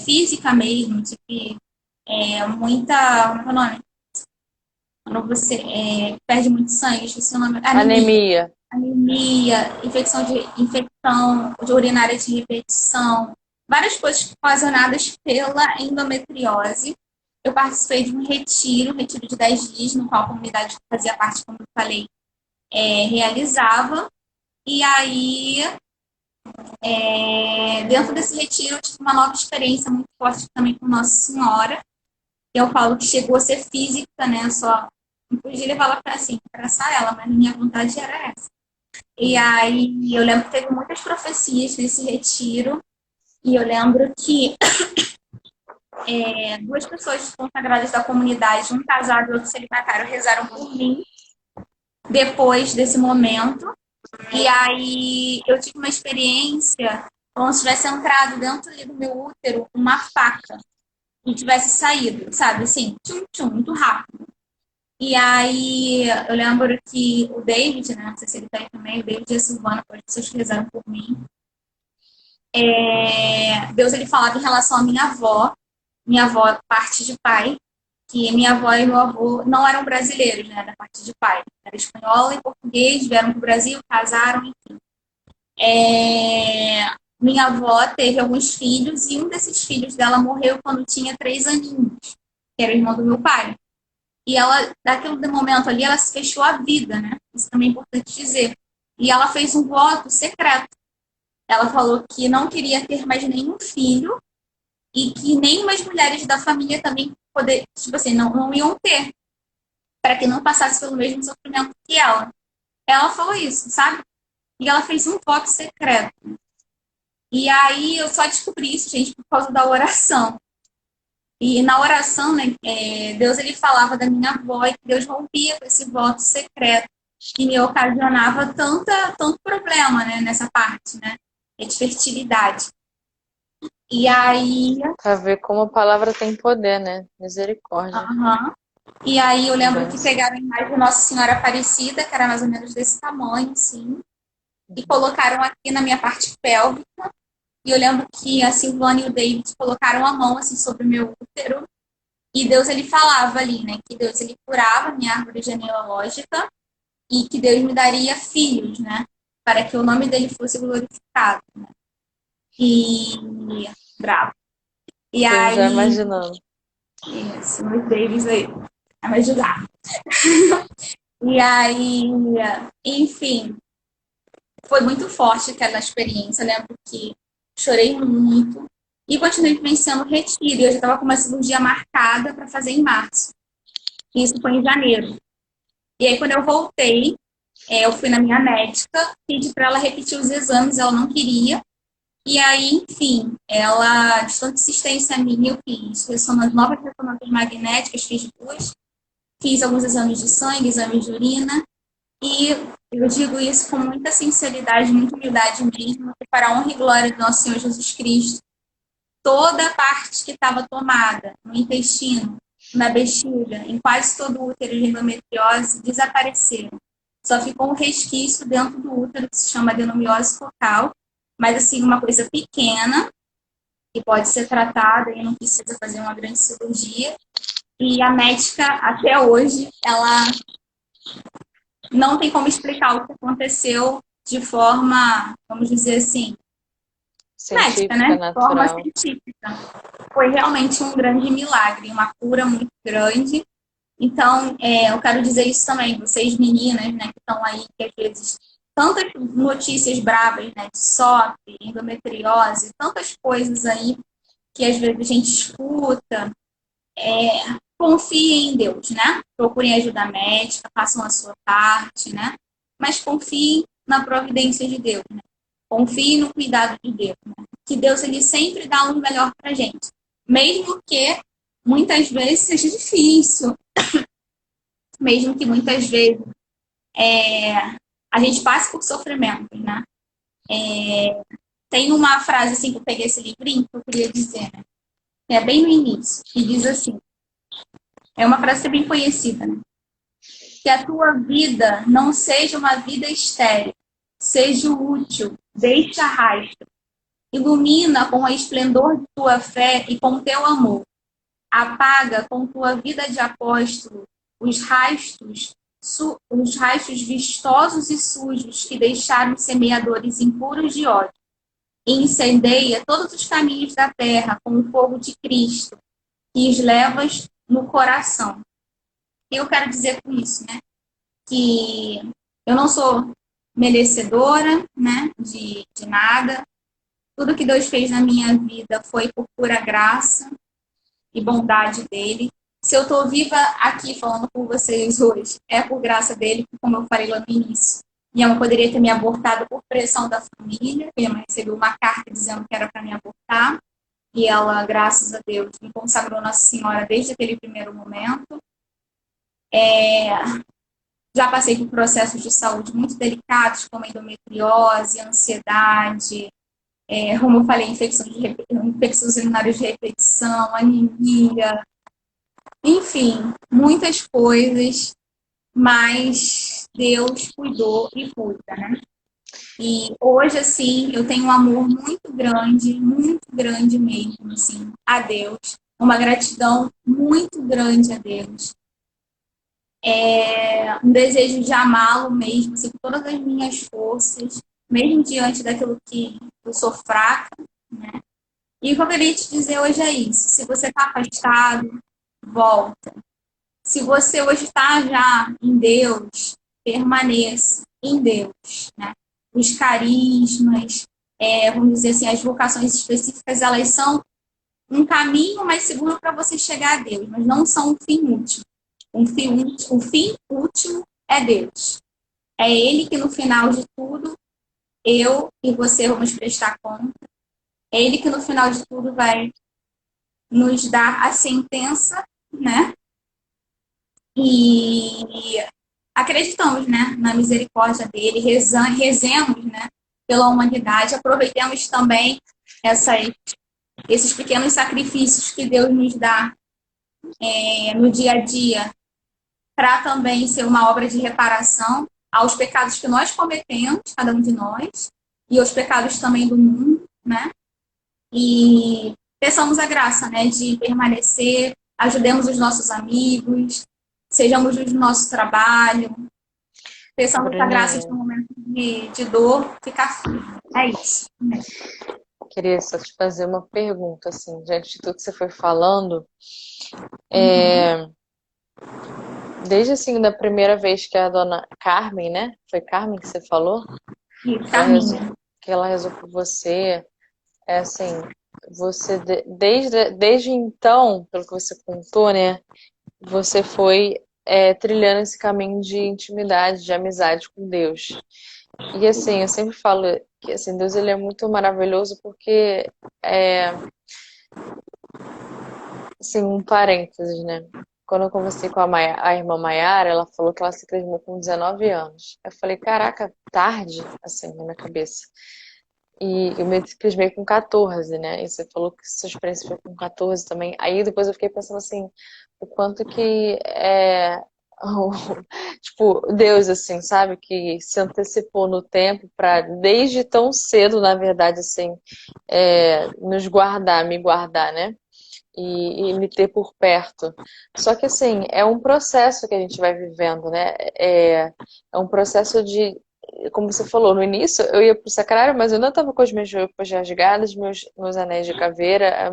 Speaker 2: física mesmo, tipo, muita. Como é o nome? Quando você perde muito sangue, esqueci o nome.
Speaker 1: Anemia.
Speaker 2: Anemia, infecção de urinária de repetição, várias coisas ocasionadas pela endometriose. Eu participei de um retiro de 10 dias, no qual a comunidade que fazia parte, como eu falei, realizava. E aí, dentro desse retiro, eu tive uma nova experiência muito forte também com Nossa Senhora. Eu falo que chegou a ser física, né? Só não podia levar ela para assim, abraçar ela, mas minha vontade era essa. E aí eu lembro que teve muitas profecias nesse retiro. E eu lembro que duas pessoas consagradas da comunidade, um casado e outro celibatário, rezaram por mim depois desse momento. E aí eu tive uma experiência como se tivesse entrado dentro do meu útero uma faca e tivesse saído, sabe? Assim, tchum, tchum, muito rápido. E aí eu lembro que o David, né? Não sei se ele tá aí também, o David e a Silvana, as pessoas que rezaram por mim. Deus ele falava em relação à minha avó, minha avó, parte de pai, que minha avó e meu avô não eram brasileiros, né, da parte de pai. Era espanhola e português, vieram para o Brasil, casaram, enfim. Minha avó teve alguns filhos e um desses filhos dela morreu quando tinha 3 aninhos, que era o irmão do meu pai. E ela, daquele momento ali, ela se fechou a vida, né? Isso também é importante dizer. E ela fez um voto secreto. Ela falou que não queria ter mais nenhum filho e que nenhuma das mulheres da família também poder, tipo assim, não iam ter, para que não passasse pelo mesmo sofrimento que ela. Ela falou isso, sabe? E ela fez um voto secreto. E aí eu só descobri isso, gente, por causa da oração. E na oração, né, Deus ele falava da minha avó e que Deus rompia com esse voto secreto que me ocasionava tanto problema, né, nessa parte, né, de fertilidade. E aí...
Speaker 1: Pra ver como a palavra tem poder, né? Misericórdia.
Speaker 2: Uhum. E aí eu lembro que pegaram a imagem de Nossa Senhora Aparecida, que era mais ou menos desse tamanho, assim, e colocaram aqui na minha parte pélvica. E eu lembro que a Silvana e o David colocaram a mão assim sobre o meu útero. E Deus ele falava ali, né? Que Deus ele curava a minha árvore genealógica e que Deus me daria filhos, né? Para que o nome dele fosse glorificado. Né? E bravo. E
Speaker 1: Eu
Speaker 2: aí,
Speaker 1: já imaginando.
Speaker 2: isso, os Davis aí, vai me ajudar. E aí, enfim, foi muito forte aquela experiência. Eu lembro que chorei muito e continuei vivenciando o retiro. Eu já estava com uma cirurgia marcada para fazer em março. Isso foi em janeiro. E aí, quando eu voltei, eu fui na minha médica, pedi para ela repetir os exames, ela não queria. E aí, enfim, ela, de tanta insistência minha, eu fiz novas ressonâncias magnéticas, fiz 2. Fiz alguns exames de sangue, exames de urina. E eu digo isso com muita sinceridade, muita humildade mesmo, que para a honra e glória do nosso Senhor Jesus Cristo, toda a parte que estava tomada no intestino, na bexiga, em quase todo o útero de endometriose, desapareceram. Só ficou um resquício dentro do útero que se chama adenomiose focal, mas assim, uma coisa pequena, que pode ser tratada e não precisa fazer uma grande cirurgia. E a médica, até hoje, ela não tem como explicar o que aconteceu de forma, vamos dizer assim, médica,
Speaker 1: Científica,
Speaker 2: né? De forma
Speaker 1: natural.
Speaker 2: científica. Foi realmente um grande milagre, uma cura muito grande. Então, eu quero dizer isso também, vocês meninas, né, que estão aí, que às vezes, tantas notícias bravas, né, de SOP, endometriose, tantas coisas aí que às vezes a gente escuta, confiem em Deus, né? Procurem ajuda médica, façam a sua parte, né? Mas confiem na providência de Deus, né? Confiem no cuidado de Deus, né? Que Deus ele sempre dá o melhor pra gente, mesmo que muitas vezes seja difícil, mesmo que muitas vezes a gente passe por sofrimentos, né? Tem uma frase assim que eu peguei esse livrinho que eu queria dizer, né? Que é bem no início, que diz assim, é uma frase bem conhecida, né? Que a tua vida não seja uma vida estéril, seja útil, deixa rastro, ilumina com o esplendor de tua fé e com teu amor, apaga com tua vida de apóstolo os rastros vistosos e sujos que deixaram os semeadores impuros de ódio, e incendeia todos os caminhos da terra com o fogo de Cristo, que os levas no coração. Eu quero dizer com isso, né? Que eu não sou merecedora, né, de nada. Tudo que Deus fez na minha vida foi por pura graça e bondade dele. Se eu estou viva aqui falando com vocês hoje, é por graça dele, como eu falei lá no início. Minha mãe poderia ter me abortado por pressão da família. Minha mãe recebeu uma carta dizendo que era para me abortar. E ela, graças a Deus, me consagrou Nossa Senhora desde aquele primeiro momento. Já passei por processos de saúde muito delicados, como endometriose, ansiedade, como eu falei, infecções urinárias de repetição, anemia, enfim, muitas coisas, mas Deus cuidou e cuida, né? E hoje, assim, eu tenho um amor muito grande mesmo, assim, a Deus. uma gratidão muito grande a Deus. Um desejo de amá-lo mesmo, assim, com todas as minhas forças, mesmo diante daquilo que eu sou fraca, né? E o que eu queria te dizer hoje é isso. Se você está afastado, volta. Se você hoje está já em Deus, permaneça em Deus, né? Os carismas, vamos dizer assim, as vocações específicas, elas são um caminho mais seguro para você chegar a Deus, mas não são um fim último. O fim último é Deus. É Ele que no final de tudo, eu e você vamos prestar conta. É Ele que no final de tudo vai nos dar a sentença, né? E acreditamos, né, na misericórdia dele, rezemos, né, pela humanidade, aproveitemos também esses pequenos sacrifícios que Deus nos dá no dia a dia, para também ser uma obra de reparação aos pecados que nós cometemos, cada um de nós, e aos pecados também do mundo, né? E peçamos a graça, né, de permanecer, ajudemos os nossos amigos, sejamos no nosso trabalho, peçamos a graça de um momento de dor ficar firme. É isso.
Speaker 1: Queria só te fazer uma pergunta, assim, diante de tudo que você foi falando. Desde, assim, da primeira vez que a dona Carmen, né? Foi Carmen que você falou? Que ela rezou por você. Assim, você, desde então, pelo que você contou, né? Você foi trilhando esse caminho de intimidade, de amizade com Deus. E assim, eu sempre falo que assim, Deus ele é muito maravilhoso porque assim, um parênteses, né? Quando eu conversei com a irmã Maiara, ela falou que ela se crismou com 19 anos. Eu falei, caraca, tarde, assim, na minha cabeça. E eu me crismei com 14, né? E você falou que sua experiência foi com 14 também. Aí depois eu fiquei pensando assim, o quanto que tipo, Deus, assim, sabe? Que se antecipou no tempo para, desde tão cedo, na verdade, assim, nos guardar, me guardar, né? E me ter por perto. Só que, assim, é um processo que a gente vai vivendo, né? É um processo de, como você falou, no início eu ia pro sacrário, mas eu não estava com as minhas roupas rasgadas, meus anéis de caveira,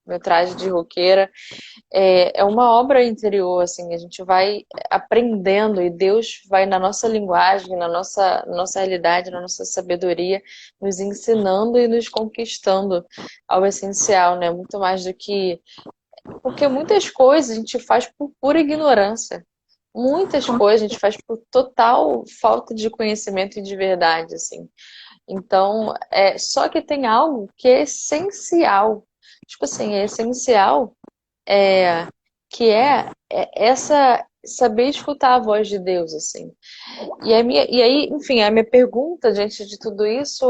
Speaker 1: meu traje de roqueira. É uma obra interior, assim, a gente vai aprendendo e Deus vai na nossa linguagem, na nossa realidade, na nossa sabedoria, nos ensinando e nos conquistando ao essencial, né? Muito mais do que... Porque muitas coisas a gente faz por pura ignorância. Muitas coisas a gente faz por total falta de conhecimento e de verdade, assim. Então, só que tem algo que é essencial. Tipo assim, é essencial que essa saber escutar a voz de Deus, assim. E aí, enfim, a minha pergunta diante de tudo isso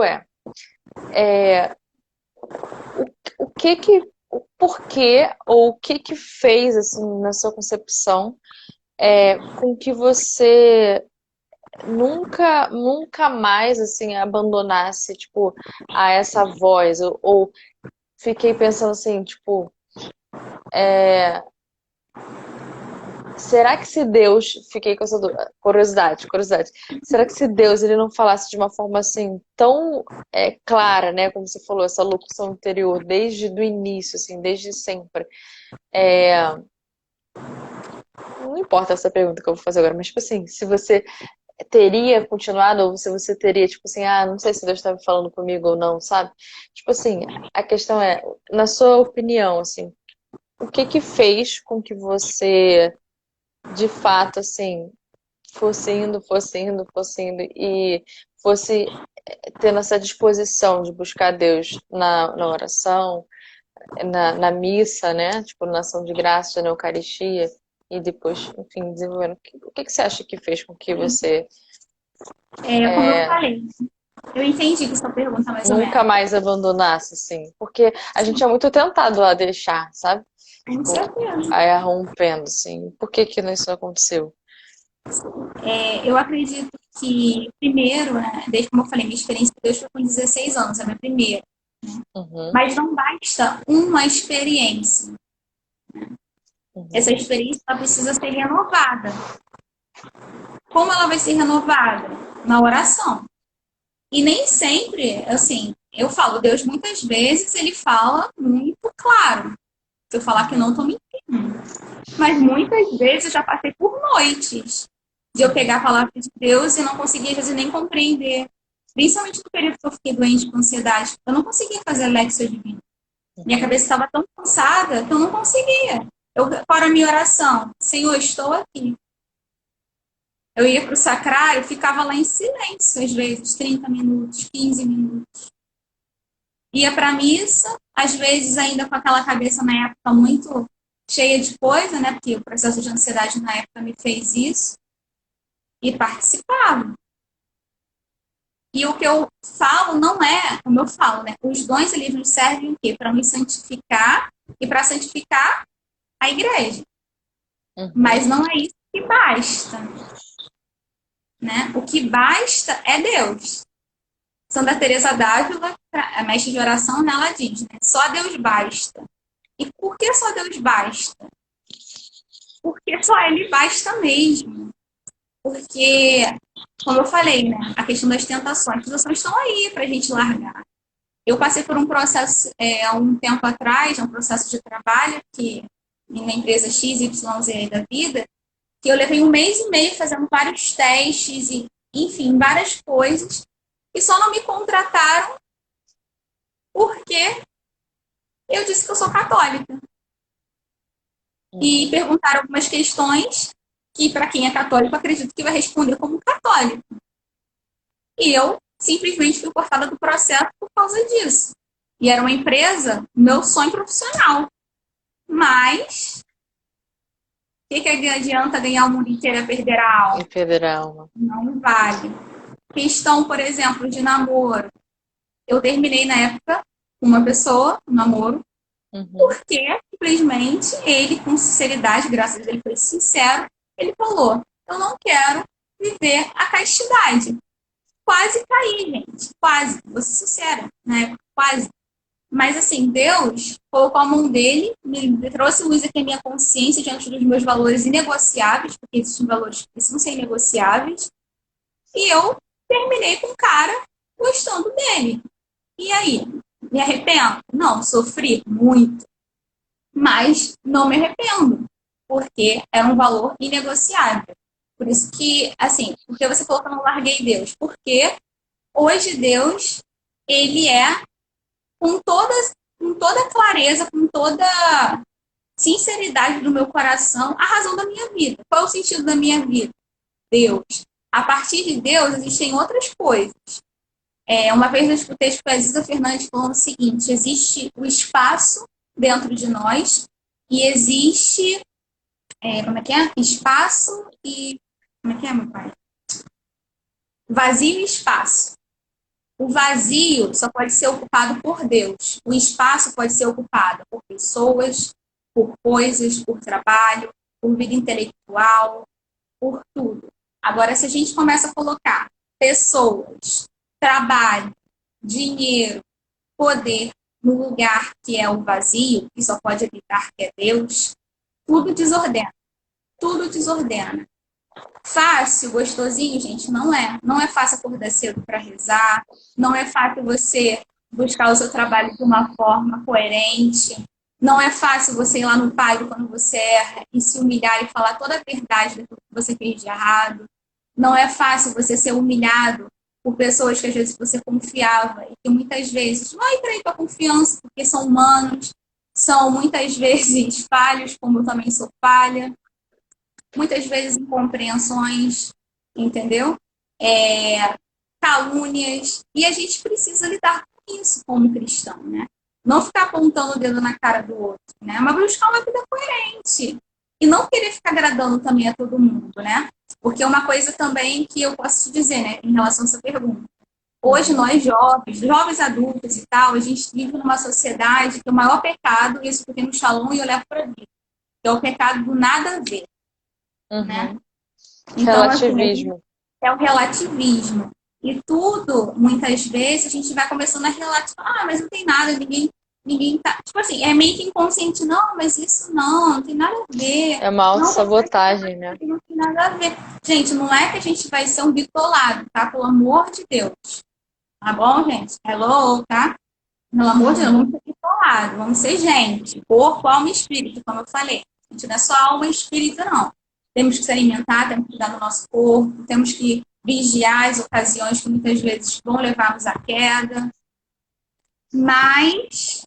Speaker 1: o que que, o porquê ou o que que fez, assim, na sua concepção, com que você nunca mais, assim, abandonasse, tipo, a essa voz, ou fiquei pensando assim, tipo, será que se Deus, fiquei com essa curiosidade, será que se Deus ele não falasse de uma forma assim tão clara, né, como você falou, essa locução interior desde o início, assim, desde sempre, não importa essa pergunta que eu vou fazer agora, mas tipo assim, se você teria continuado ou se você teria tipo assim, não sei se Deus estava falando comigo ou não, sabe? Tipo assim, a questão é, na sua opinião, assim, o que que fez com que você de fato, assim, fosse indo e fosse tendo essa disposição de buscar Deus na oração, na missa, né? Tipo, na ação de graça, na Eucaristia, e depois, enfim, desenvolvendo. O que que você acha que fez com que você
Speaker 2: Como eu falei, eu entendi que sua pergunta mais ou
Speaker 1: nunca
Speaker 2: menos.
Speaker 1: mais abandonasse, assim? Porque a gente é muito tentado a deixar, sabe?
Speaker 2: Com certeza.
Speaker 1: Aí rompendo, assim. Por que que isso aconteceu?
Speaker 2: Eu acredito que, primeiro, né, desde como eu falei, minha experiência com Deus foi com 16 anos, a minha primeira.
Speaker 1: Uhum.
Speaker 2: Mas não basta uma experiência. Essa experiência ela precisa ser renovada. Como ela vai ser renovada? Na oração. E nem sempre, assim, eu falo, Deus muitas vezes ele fala muito claro. Se eu falar que não, estou mentindo. Mas muitas vezes eu já passei por noites de eu pegar a palavra de Deus e não conseguia, às vezes, nem compreender. Principalmente no período que eu fiquei doente com ansiedade. Eu não conseguia fazer a Lexia Divina. Minha cabeça estava tão cansada que eu não conseguia. Para a minha oração, Senhor, estou aqui. Eu ia para o sacrário, ficava lá em silêncio, às vezes, 30 minutos, 15 minutos. Ia para a missa, às vezes ainda com aquela cabeça na época muito cheia de coisa, né? Porque o processo de ansiedade na época me fez isso. E participava. E o que eu falo não é, como eu falo, né? Os dons eles nos servem o quê? Para me santificar e para santificar a igreja. Mas não é isso que basta. Né? O que basta é Deus. Santa Teresa d'Ávila, a mestre de oração, né, ela diz, né? Só Deus basta. E por que só Deus basta? Porque só Ele basta mesmo. Porque, como eu falei, né, a questão das tentações, as tentações estão aí para a gente largar. Eu passei por um processo, há um tempo atrás, um processo de trabalho, que em uma empresa XYZ da vida, que eu levei 1 mês e meio fazendo vários testes e, enfim, várias coisas, e só não me contrataram porque eu disse que eu sou católica. E perguntaram algumas questões que, para quem é católico, eu acredito que vai responder como católico. E eu simplesmente fui cortada do processo por causa disso. E era uma empresa, meu sonho profissional. Mas o que adianta ganhar o mundo inteiro e perder a alma?
Speaker 1: E perder a alma.
Speaker 2: Não vale. Questão, por exemplo, de namoro. Eu terminei na época com uma pessoa, um namoro, porque simplesmente ele, com sinceridade, graças a Deus ele foi sincero, ele falou, eu não quero viver a castidade. Quase caí, gente. Quase. Vou ser sincera, né? Quase. Mas, assim, Deus colocou a mão dele, me trouxe luz aqui à minha consciência diante dos meus valores inegociáveis, porque existem valores que precisam ser inegociáveis. E eu terminei com o cara gostando dele. E aí? Me arrependo? Não, sofri muito. Mas não me arrependo, porque era um valor inegociável. Por isso que, assim, porque você falou que eu não larguei Deus? Porque hoje Deus, ele é com toda clareza, com toda sinceridade do meu coração, a razão da minha vida. Qual é o sentido da minha vida? Deus. A partir de Deus, existem outras coisas. Uma vez eu escutei a Aziza Fernandes falando o seguinte, existe o espaço dentro de nós e existe como é que é? Espaço e... Como é que é, meu pai? Vazio e espaço. O vazio só pode ser ocupado por Deus. O espaço pode ser ocupado por pessoas, por coisas, por trabalho, por vida intelectual, por tudo. Agora, se a gente começa a colocar pessoas, trabalho, dinheiro, poder no lugar que é o vazio, que só pode habitar que é Deus, tudo desordena. Tudo desordena. Fácil, gostosinho, gente, não é. Não é fácil acordar cedo para rezar, não é fácil você buscar o seu trabalho de uma forma coerente, não é fácil você ir lá no padre quando você erra e se humilhar e falar toda a verdade daquilo que você fez de errado. Não é fácil você ser humilhado por pessoas que às vezes você confiava e que muitas vezes não é trair tua confiança, porque são humanos, são muitas vezes falhos, como eu também sou falha. Muitas vezes incompreensões, entendeu? Calúnias. E a gente precisa lidar com isso como cristão, né? Não ficar apontando o dedo na cara do outro, né? Mas buscar uma vida coerente. E não querer ficar agradando também a todo mundo, né? Porque é uma coisa também que eu posso te dizer, né? Em relação a essa pergunta. Hoje nós jovens adultos e tal, a gente vive numa sociedade que o maior pecado, isso que eu tenho no Shalom e eu levo para a vida, que é o pecado do nada a ver. Né? Então,
Speaker 1: Relativismo.
Speaker 2: Assim, é o relativismo. E tudo, muitas vezes, a gente vai começando a relativizar. Mas não tem nada, ninguém Ninguém tá. Tipo assim, é meio que inconsciente, não, mas isso não tem nada a ver.
Speaker 1: É uma
Speaker 2: Não,
Speaker 1: autossabotagem, né?
Speaker 2: não tem nada a ver. Gente, não é que a gente vai ser um bitolado, tá? Pelo amor de Deus. Tá bom, gente? Hello, tá? Pelo amor de Deus, vamos ser bitolado, vamos ser gente. Corpo, alma e espírito, como eu falei. A gente não é só alma e espírito, não. Temos que se alimentar, temos que cuidar do nosso corpo, temos que vigiar as ocasiões que muitas vezes vão levar-nos à queda. Mas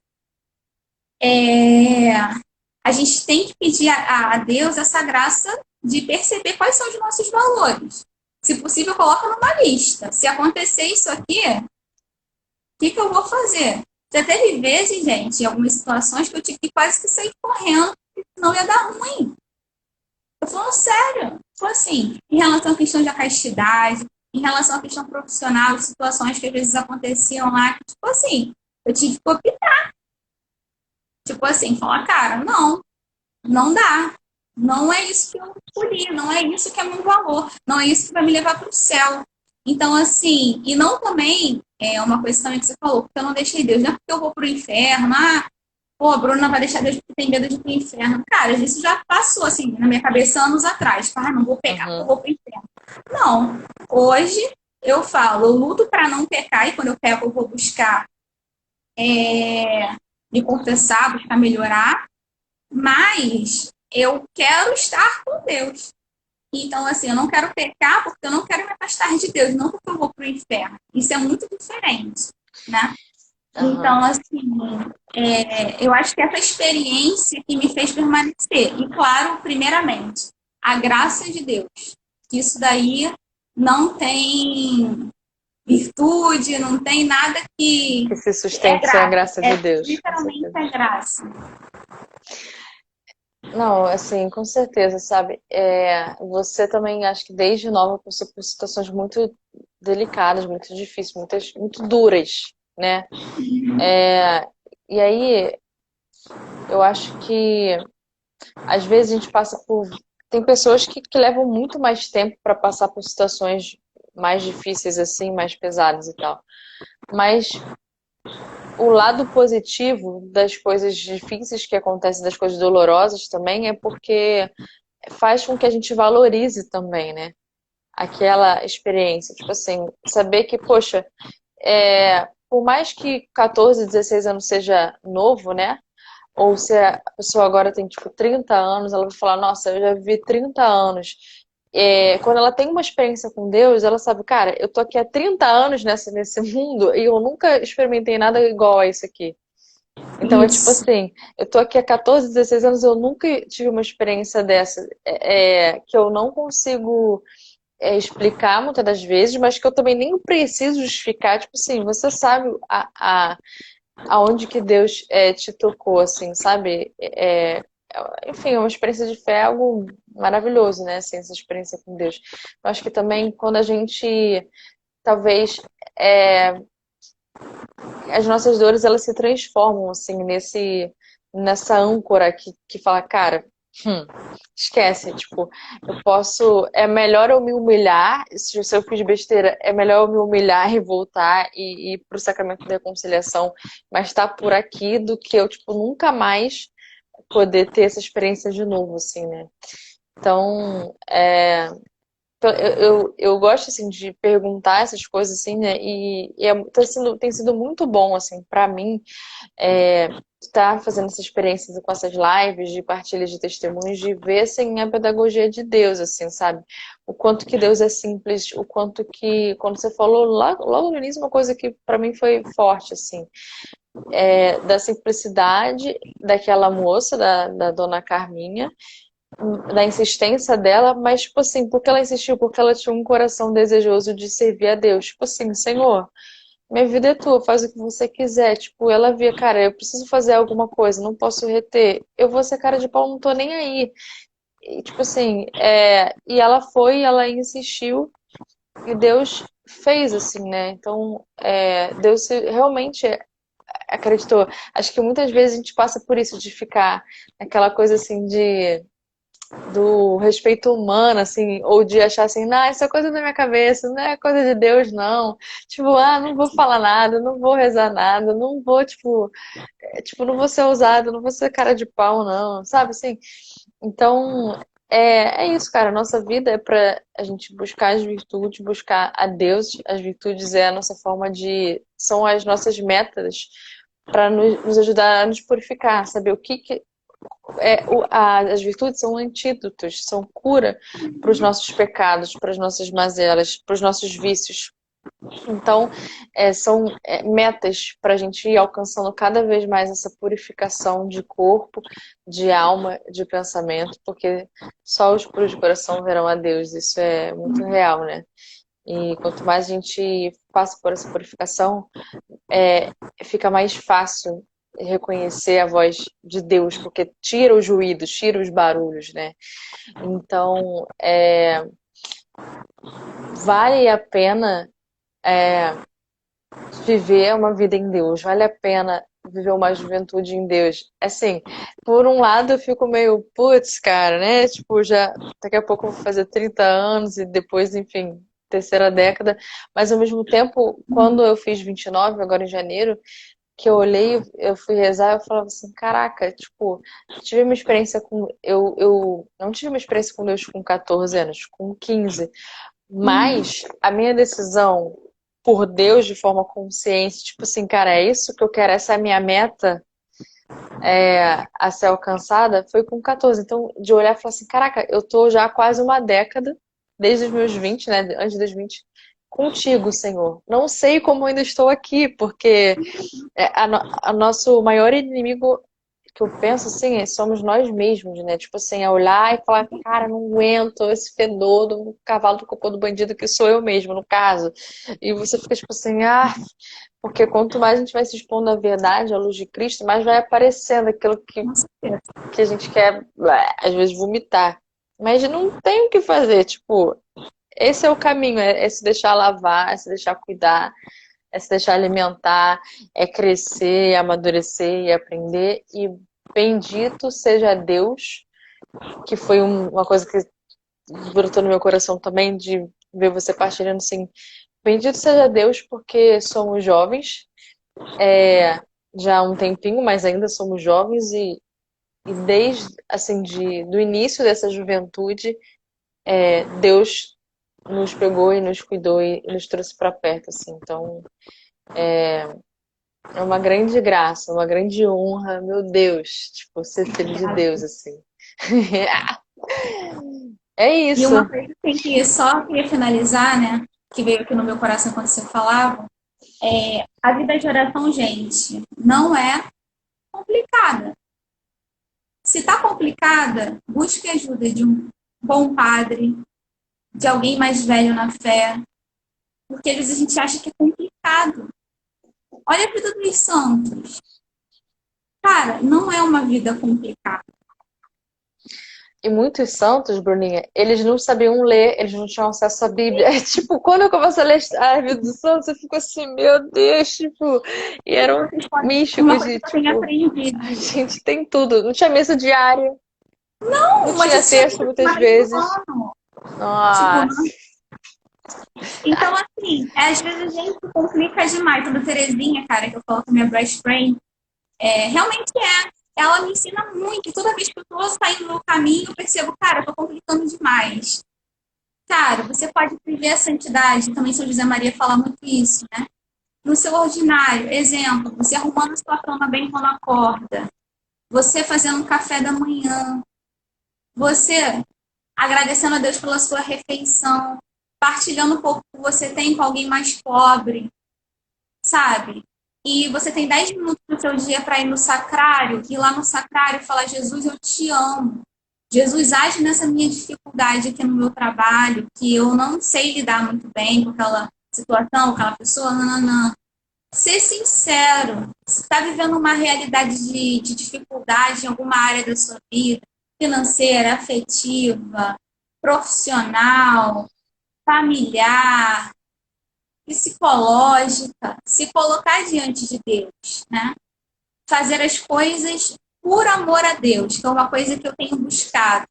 Speaker 2: a gente tem que pedir a Deus essa graça de perceber quais são os nossos valores. Se possível, coloca numa lista. Se acontecer isso aqui, o que eu vou fazer? Já teve vezes, gente, em algumas situações que eu tive que quase que sair correndo, senão ia dar ruim. Eu falando sério. Foi assim, em relação à questão da castidade, em relação à questão profissional, situações que às vezes aconteciam lá, que, tipo assim, eu tive que optar. Tipo assim, falar, cara, não, não dá. Não é isso que eu escolhi, não é isso que é meu valor, não é isso que vai me levar para o céu. Então, assim, e não também, é uma coisa também que você falou, porque eu não deixei Deus, não é porque eu vou para o inferno, pô, a Bruna vai deixar Deus porque tem medo de ir para o inferno. Cara, isso já passou, assim, na minha cabeça anos atrás. Não vou pecar, porque eu vou para o inferno. Não, hoje eu falo, eu luto para não pecar, e quando eu peco eu vou buscar me confessar, buscar melhorar, mas eu quero estar com Deus. Então, assim, eu não quero pecar porque eu não quero me afastar de Deus, não porque eu vou para o inferno. Isso é muito diferente, né? Então,
Speaker 1: Aham.
Speaker 2: assim, eu acho que essa experiência que me fez permanecer. E, claro, primeiramente, a graça de Deus. Isso daí não tem virtude, não tem nada que
Speaker 1: Que se
Speaker 2: é
Speaker 1: sustente sem a
Speaker 2: graça.
Speaker 1: graça
Speaker 2: É
Speaker 1: de Deus, com
Speaker 2: literalmente
Speaker 1: certeza.
Speaker 2: a graça.
Speaker 1: Não, assim, com certeza, sabe? Você também, acho que desde nova passou por situações muito delicadas, muito difíceis, muito duras, né? E aí, eu acho que às vezes a gente passa por. Tem pessoas que levam muito mais tempo para passar por situações mais difíceis, assim, mais pesadas e tal. Mas o lado positivo das coisas difíceis que acontecem, das coisas dolorosas também, é porque faz com que a gente valorize também, né? Aquela experiência. Tipo assim, saber que, poxa, por mais que 14, 16 anos seja novo, né? Ou se a pessoa agora tem, tipo, 30 anos, ela vai falar, nossa, eu já vivi 30 anos. Quando ela tem uma experiência com Deus, ela sabe, cara, eu tô aqui há 30 anos nesse mundo e eu nunca experimentei nada igual a isso aqui. Então é tipo
Speaker 2: Isso.
Speaker 1: assim, eu tô aqui há 14, 16 anos, eu nunca tive uma experiência dessa, que eu não consigo explicar muitas das vezes, mas que eu também nem preciso justificar. Tipo assim, você sabe aonde que Deus te tocou, assim, sabe? Enfim, uma experiência de fé é algo maravilhoso, né? Assim, essa experiência com Deus. Eu acho que também quando a gente, talvez, é, as nossas dores, elas se transformam, assim, nessa âncora que fala, cara, hum, esquece, tipo, eu posso, é melhor eu me humilhar, se eu fiz besteira, é melhor eu me humilhar e voltar e ir pro sacramento da reconciliação, mas tá por aqui do que eu, tipo, nunca mais poder ter essa experiência de novo, assim, né? Então, então, eu gosto assim de perguntar essas coisas assim, né? Tem sido muito bom assim para mim estar fazendo essa experiência com essas lives de partilha de testemunhos, de ver assim a pedagogia de Deus, assim, sabe? O quanto que Deus é simples, o quanto que quando você falou logo no início uma coisa que para mim foi forte assim, da simplicidade daquela moça, da dona Carminha, da insistência dela, mas, tipo assim, porque ela insistiu? Porque ela tinha um coração desejoso de servir a Deus. Tipo assim, Senhor, minha vida é tua, faz o que você quiser. Tipo, ela via, cara, eu preciso fazer alguma coisa, não posso reter. Eu vou ser cara de pau, não tô nem aí. E, tipo assim, e ela foi, ela insistiu, e Deus fez, assim, né? Então, Deus realmente acreditou. Acho que muitas vezes a gente passa por isso, de ficar aquela coisa assim de do respeito humano, assim, ou de achar assim, não, isso é coisa da minha cabeça, não é coisa de Deus, não. Tipo, não vou falar nada, não vou rezar nada, não vou, tipo, não vou ser ousado, não vou ser cara de pau, não, sabe assim? Então, é isso, cara. Nossa vida é pra a gente buscar as virtudes, buscar a Deus. As virtudes é a nossa forma de. São as nossas metas para nos ajudar a nos purificar, saber o que as virtudes são antídotos, são cura para os nossos pecados, para as nossas mazelas, para os nossos vícios. Então, são metas para a gente ir alcançando cada vez mais essa purificação de corpo, de alma, de pensamento, porque só os puros de coração verão a Deus. Isso é muito real, né? E quanto mais a gente passa por essa purificação, fica mais fácil reconhecer a voz de Deus, porque tira os ruídos, tira os barulhos, né? Então, vale a pena viver uma vida em Deus, vale a pena viver uma juventude em Deus. Assim, por um lado eu fico meio, putz, cara, né? Tipo, já daqui a pouco eu vou fazer 30 anos e depois, enfim, terceira década. Mas ao mesmo tempo, quando eu fiz 29, agora em janeiro, que eu olhei, eu fui rezar, eu falava assim, caraca, tipo, tive uma experiência com. Eu não tive uma experiência com Deus com 14 anos, com 15. Mas a minha decisão por Deus de forma consciente, tipo assim, cara, é isso que eu quero, essa é a minha meta a ser alcançada, foi com 14. Então, de olhar e falar assim, caraca, eu tô já há quase uma década, desde os meus 20, né, antes dos 20, contigo, Senhor. Não sei como ainda estou aqui, porque a nosso maior inimigo que eu penso assim, somos nós mesmos, né? Tipo assim, é olhar e falar, cara, não aguento esse fedor do cavalo do cocô do bandido que sou eu mesmo, no caso. E você fica tipo assim, porque quanto mais a gente vai se expondo à verdade, à luz de Cristo, mais vai aparecendo aquilo que a gente quer, às vezes, vomitar. Mas não tem o que fazer, tipo, esse é o caminho, é se deixar lavar, é se deixar cuidar, é se deixar alimentar, é crescer, amadurecer e aprender. E bendito seja Deus, que foi uma coisa que brotou no meu coração também, de ver você partilhando assim. Bendito seja Deus, porque somos jovens, já há um tempinho, mas ainda somos jovens e desde assim do início dessa juventude, Deus nos pegou e nos cuidou e nos trouxe para perto, assim. Então, é uma grande graça, uma grande honra, meu Deus, tipo, ser filho de Deus, assim. É
Speaker 2: E
Speaker 1: isso.
Speaker 2: uma coisa assim, que só queria finalizar, né? Que veio aqui no meu coração quando você falava, a vida de oração, gente, não é complicada. Se está complicada, busque ajuda de um bom padre, de alguém mais velho na fé, porque às vezes a gente acha que é complicado. Olha a vida dos santos. Cara, não é uma vida complicada.
Speaker 1: E muitos santos, Bruninha, eles não sabiam ler, eles não tinham acesso à Bíblia. É tipo, quando eu começo a ler a vida dos santos, eu fico assim, meu Deus, tipo, e eram
Speaker 2: Uma
Speaker 1: místicos
Speaker 2: coisa
Speaker 1: e
Speaker 2: que eu tenho
Speaker 1: tipo, a
Speaker 2: aprendido.
Speaker 1: gente tem tudo. Não tinha mesa diária, não
Speaker 2: Mas
Speaker 1: tinha
Speaker 2: isso é
Speaker 1: texto
Speaker 2: muito
Speaker 1: muitas
Speaker 2: mais
Speaker 1: vezes.
Speaker 2: humano. Tipo,
Speaker 1: Nossa.
Speaker 2: então, assim, às vezes a gente complica demais. A Terezinha, cara, que eu falo com a minha best friend, realmente é. Ela me ensina muito. E toda vez que eu tô saindo no caminho, eu percebo, cara, eu tô complicando demais. Cara, você pode viver a santidade. Também São José Maria fala muito isso, né? No seu ordinário, exemplo, você arrumando a sua cama bem quando acorda, você fazendo um café da manhã, você agradecendo a Deus pela sua refeição, partilhando um pouco que você tem com alguém mais pobre, sabe? E você tem 10 minutos do seu dia para ir no sacrário, e lá no sacrário falar: Jesus, eu te amo. Jesus, age nessa minha dificuldade aqui no meu trabalho, que eu não sei lidar muito bem com aquela situação, com aquela pessoa, não, não, não. Ser sincero, se está vivendo uma realidade de dificuldade em alguma área da sua vida, financeira, afetiva, profissional, familiar, psicológica, se colocar diante de Deus, né? Fazer as coisas por amor a Deus, que é uma coisa que eu tenho buscado.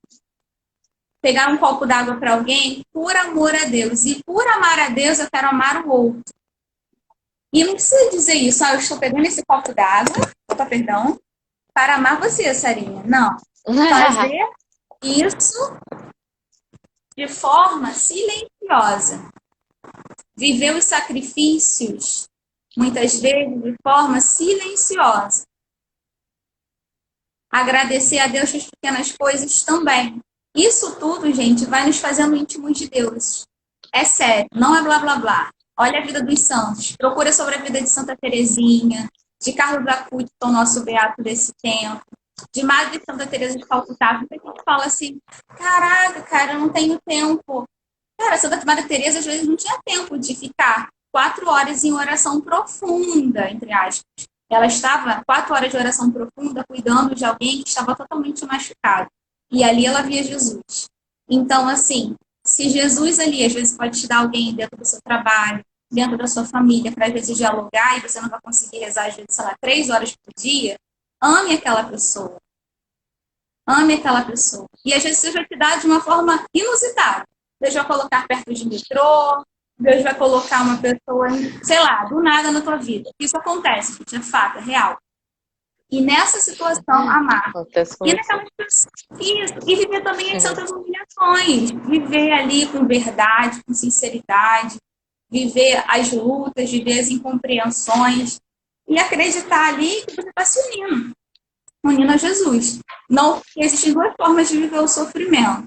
Speaker 2: pegar um copo d'água para alguém por amor a Deus. E por amar a Deus, eu quero amar o outro. E não precisa dizer isso, eu estou pegando esse copo d'água, opa, perdão, para amar você, Sarinha. Não. Fazer isso de forma silenciosa. Viver os sacrifícios, muitas vezes, de forma silenciosa. Agradecer a Deus pelas pequenas coisas também. Isso tudo, gente, vai nos fazendo íntimos de Deus. É sério, não é blá blá blá. Olha a vida dos santos. Procura sobre a vida de Santa Teresinha, de Carlos Acutis, o nosso beato desse tempo, de Madre Santa Teresa de Calcutá. Porque a gente fala assim, caraca, cara, eu não tenho tempo. Cara, Santa Madre Teresa às vezes não tinha tempo de ficar 4 horas em oração profunda, entre aspas. Ela estava 4 horas de oração profunda cuidando de alguém que estava totalmente machucado. E ali ela via Jesus. Então, assim, se Jesus ali, às vezes, pode te dar alguém dentro do seu trabalho, dentro da sua família, para às vezes dialogar e você não vai conseguir rezar, às vezes, sei lá, 3 horas por dia, ame aquela pessoa. Ame aquela pessoa. E às vezes Deus vai te dar de uma forma inusitada. Deus vai colocar perto de metrô, Deus vai colocar uma pessoa, sei lá, do nada na tua vida. Isso acontece, gente, é fato, é real. E nessa situação, amar. E naquelas pessoas, isso. E viver também as santas humilhações. Viver ali com verdade, com sinceridade. Viver as lutas, viver as incompreensões. E acreditar ali que você está se unindo a Jesus. Não existem duas formas de viver o sofrimento.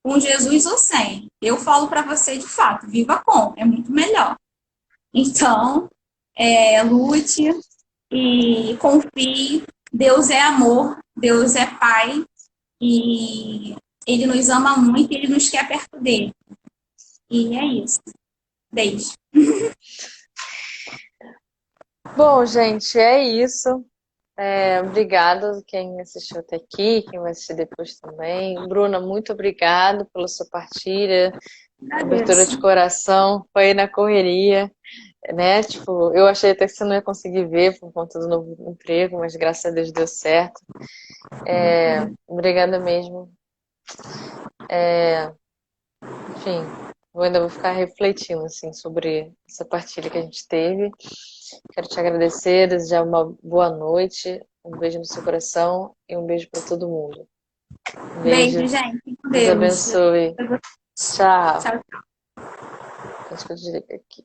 Speaker 2: Com Jesus ou sem. Eu falo para você de fato, viva com, é muito melhor. Então, lute e confie. Deus é amor, Deus é Pai e Ele nos ama muito e Ele nos quer perto dele. E é isso. Beijo.
Speaker 1: Bom, gente, é isso. Obrigada quem assistiu até aqui, quem vai assistir depois também. Bruna, muito obrigada pela sua partilha, abertura de coração, foi na correria, né? Tipo, eu achei até que você não ia conseguir ver por conta do novo emprego, mas graças a Deus deu certo. Obrigada mesmo. Enfim, eu ainda vou ficar refletindo assim, sobre essa partilha que a gente teve. Quero te agradecer, desejar uma boa noite, um beijo no seu coração e um beijo para todo mundo. Um
Speaker 2: beijo, gente.
Speaker 1: Deus abençoe. Tchau.
Speaker 2: Tchau.
Speaker 1: Acho que eu direito aqui.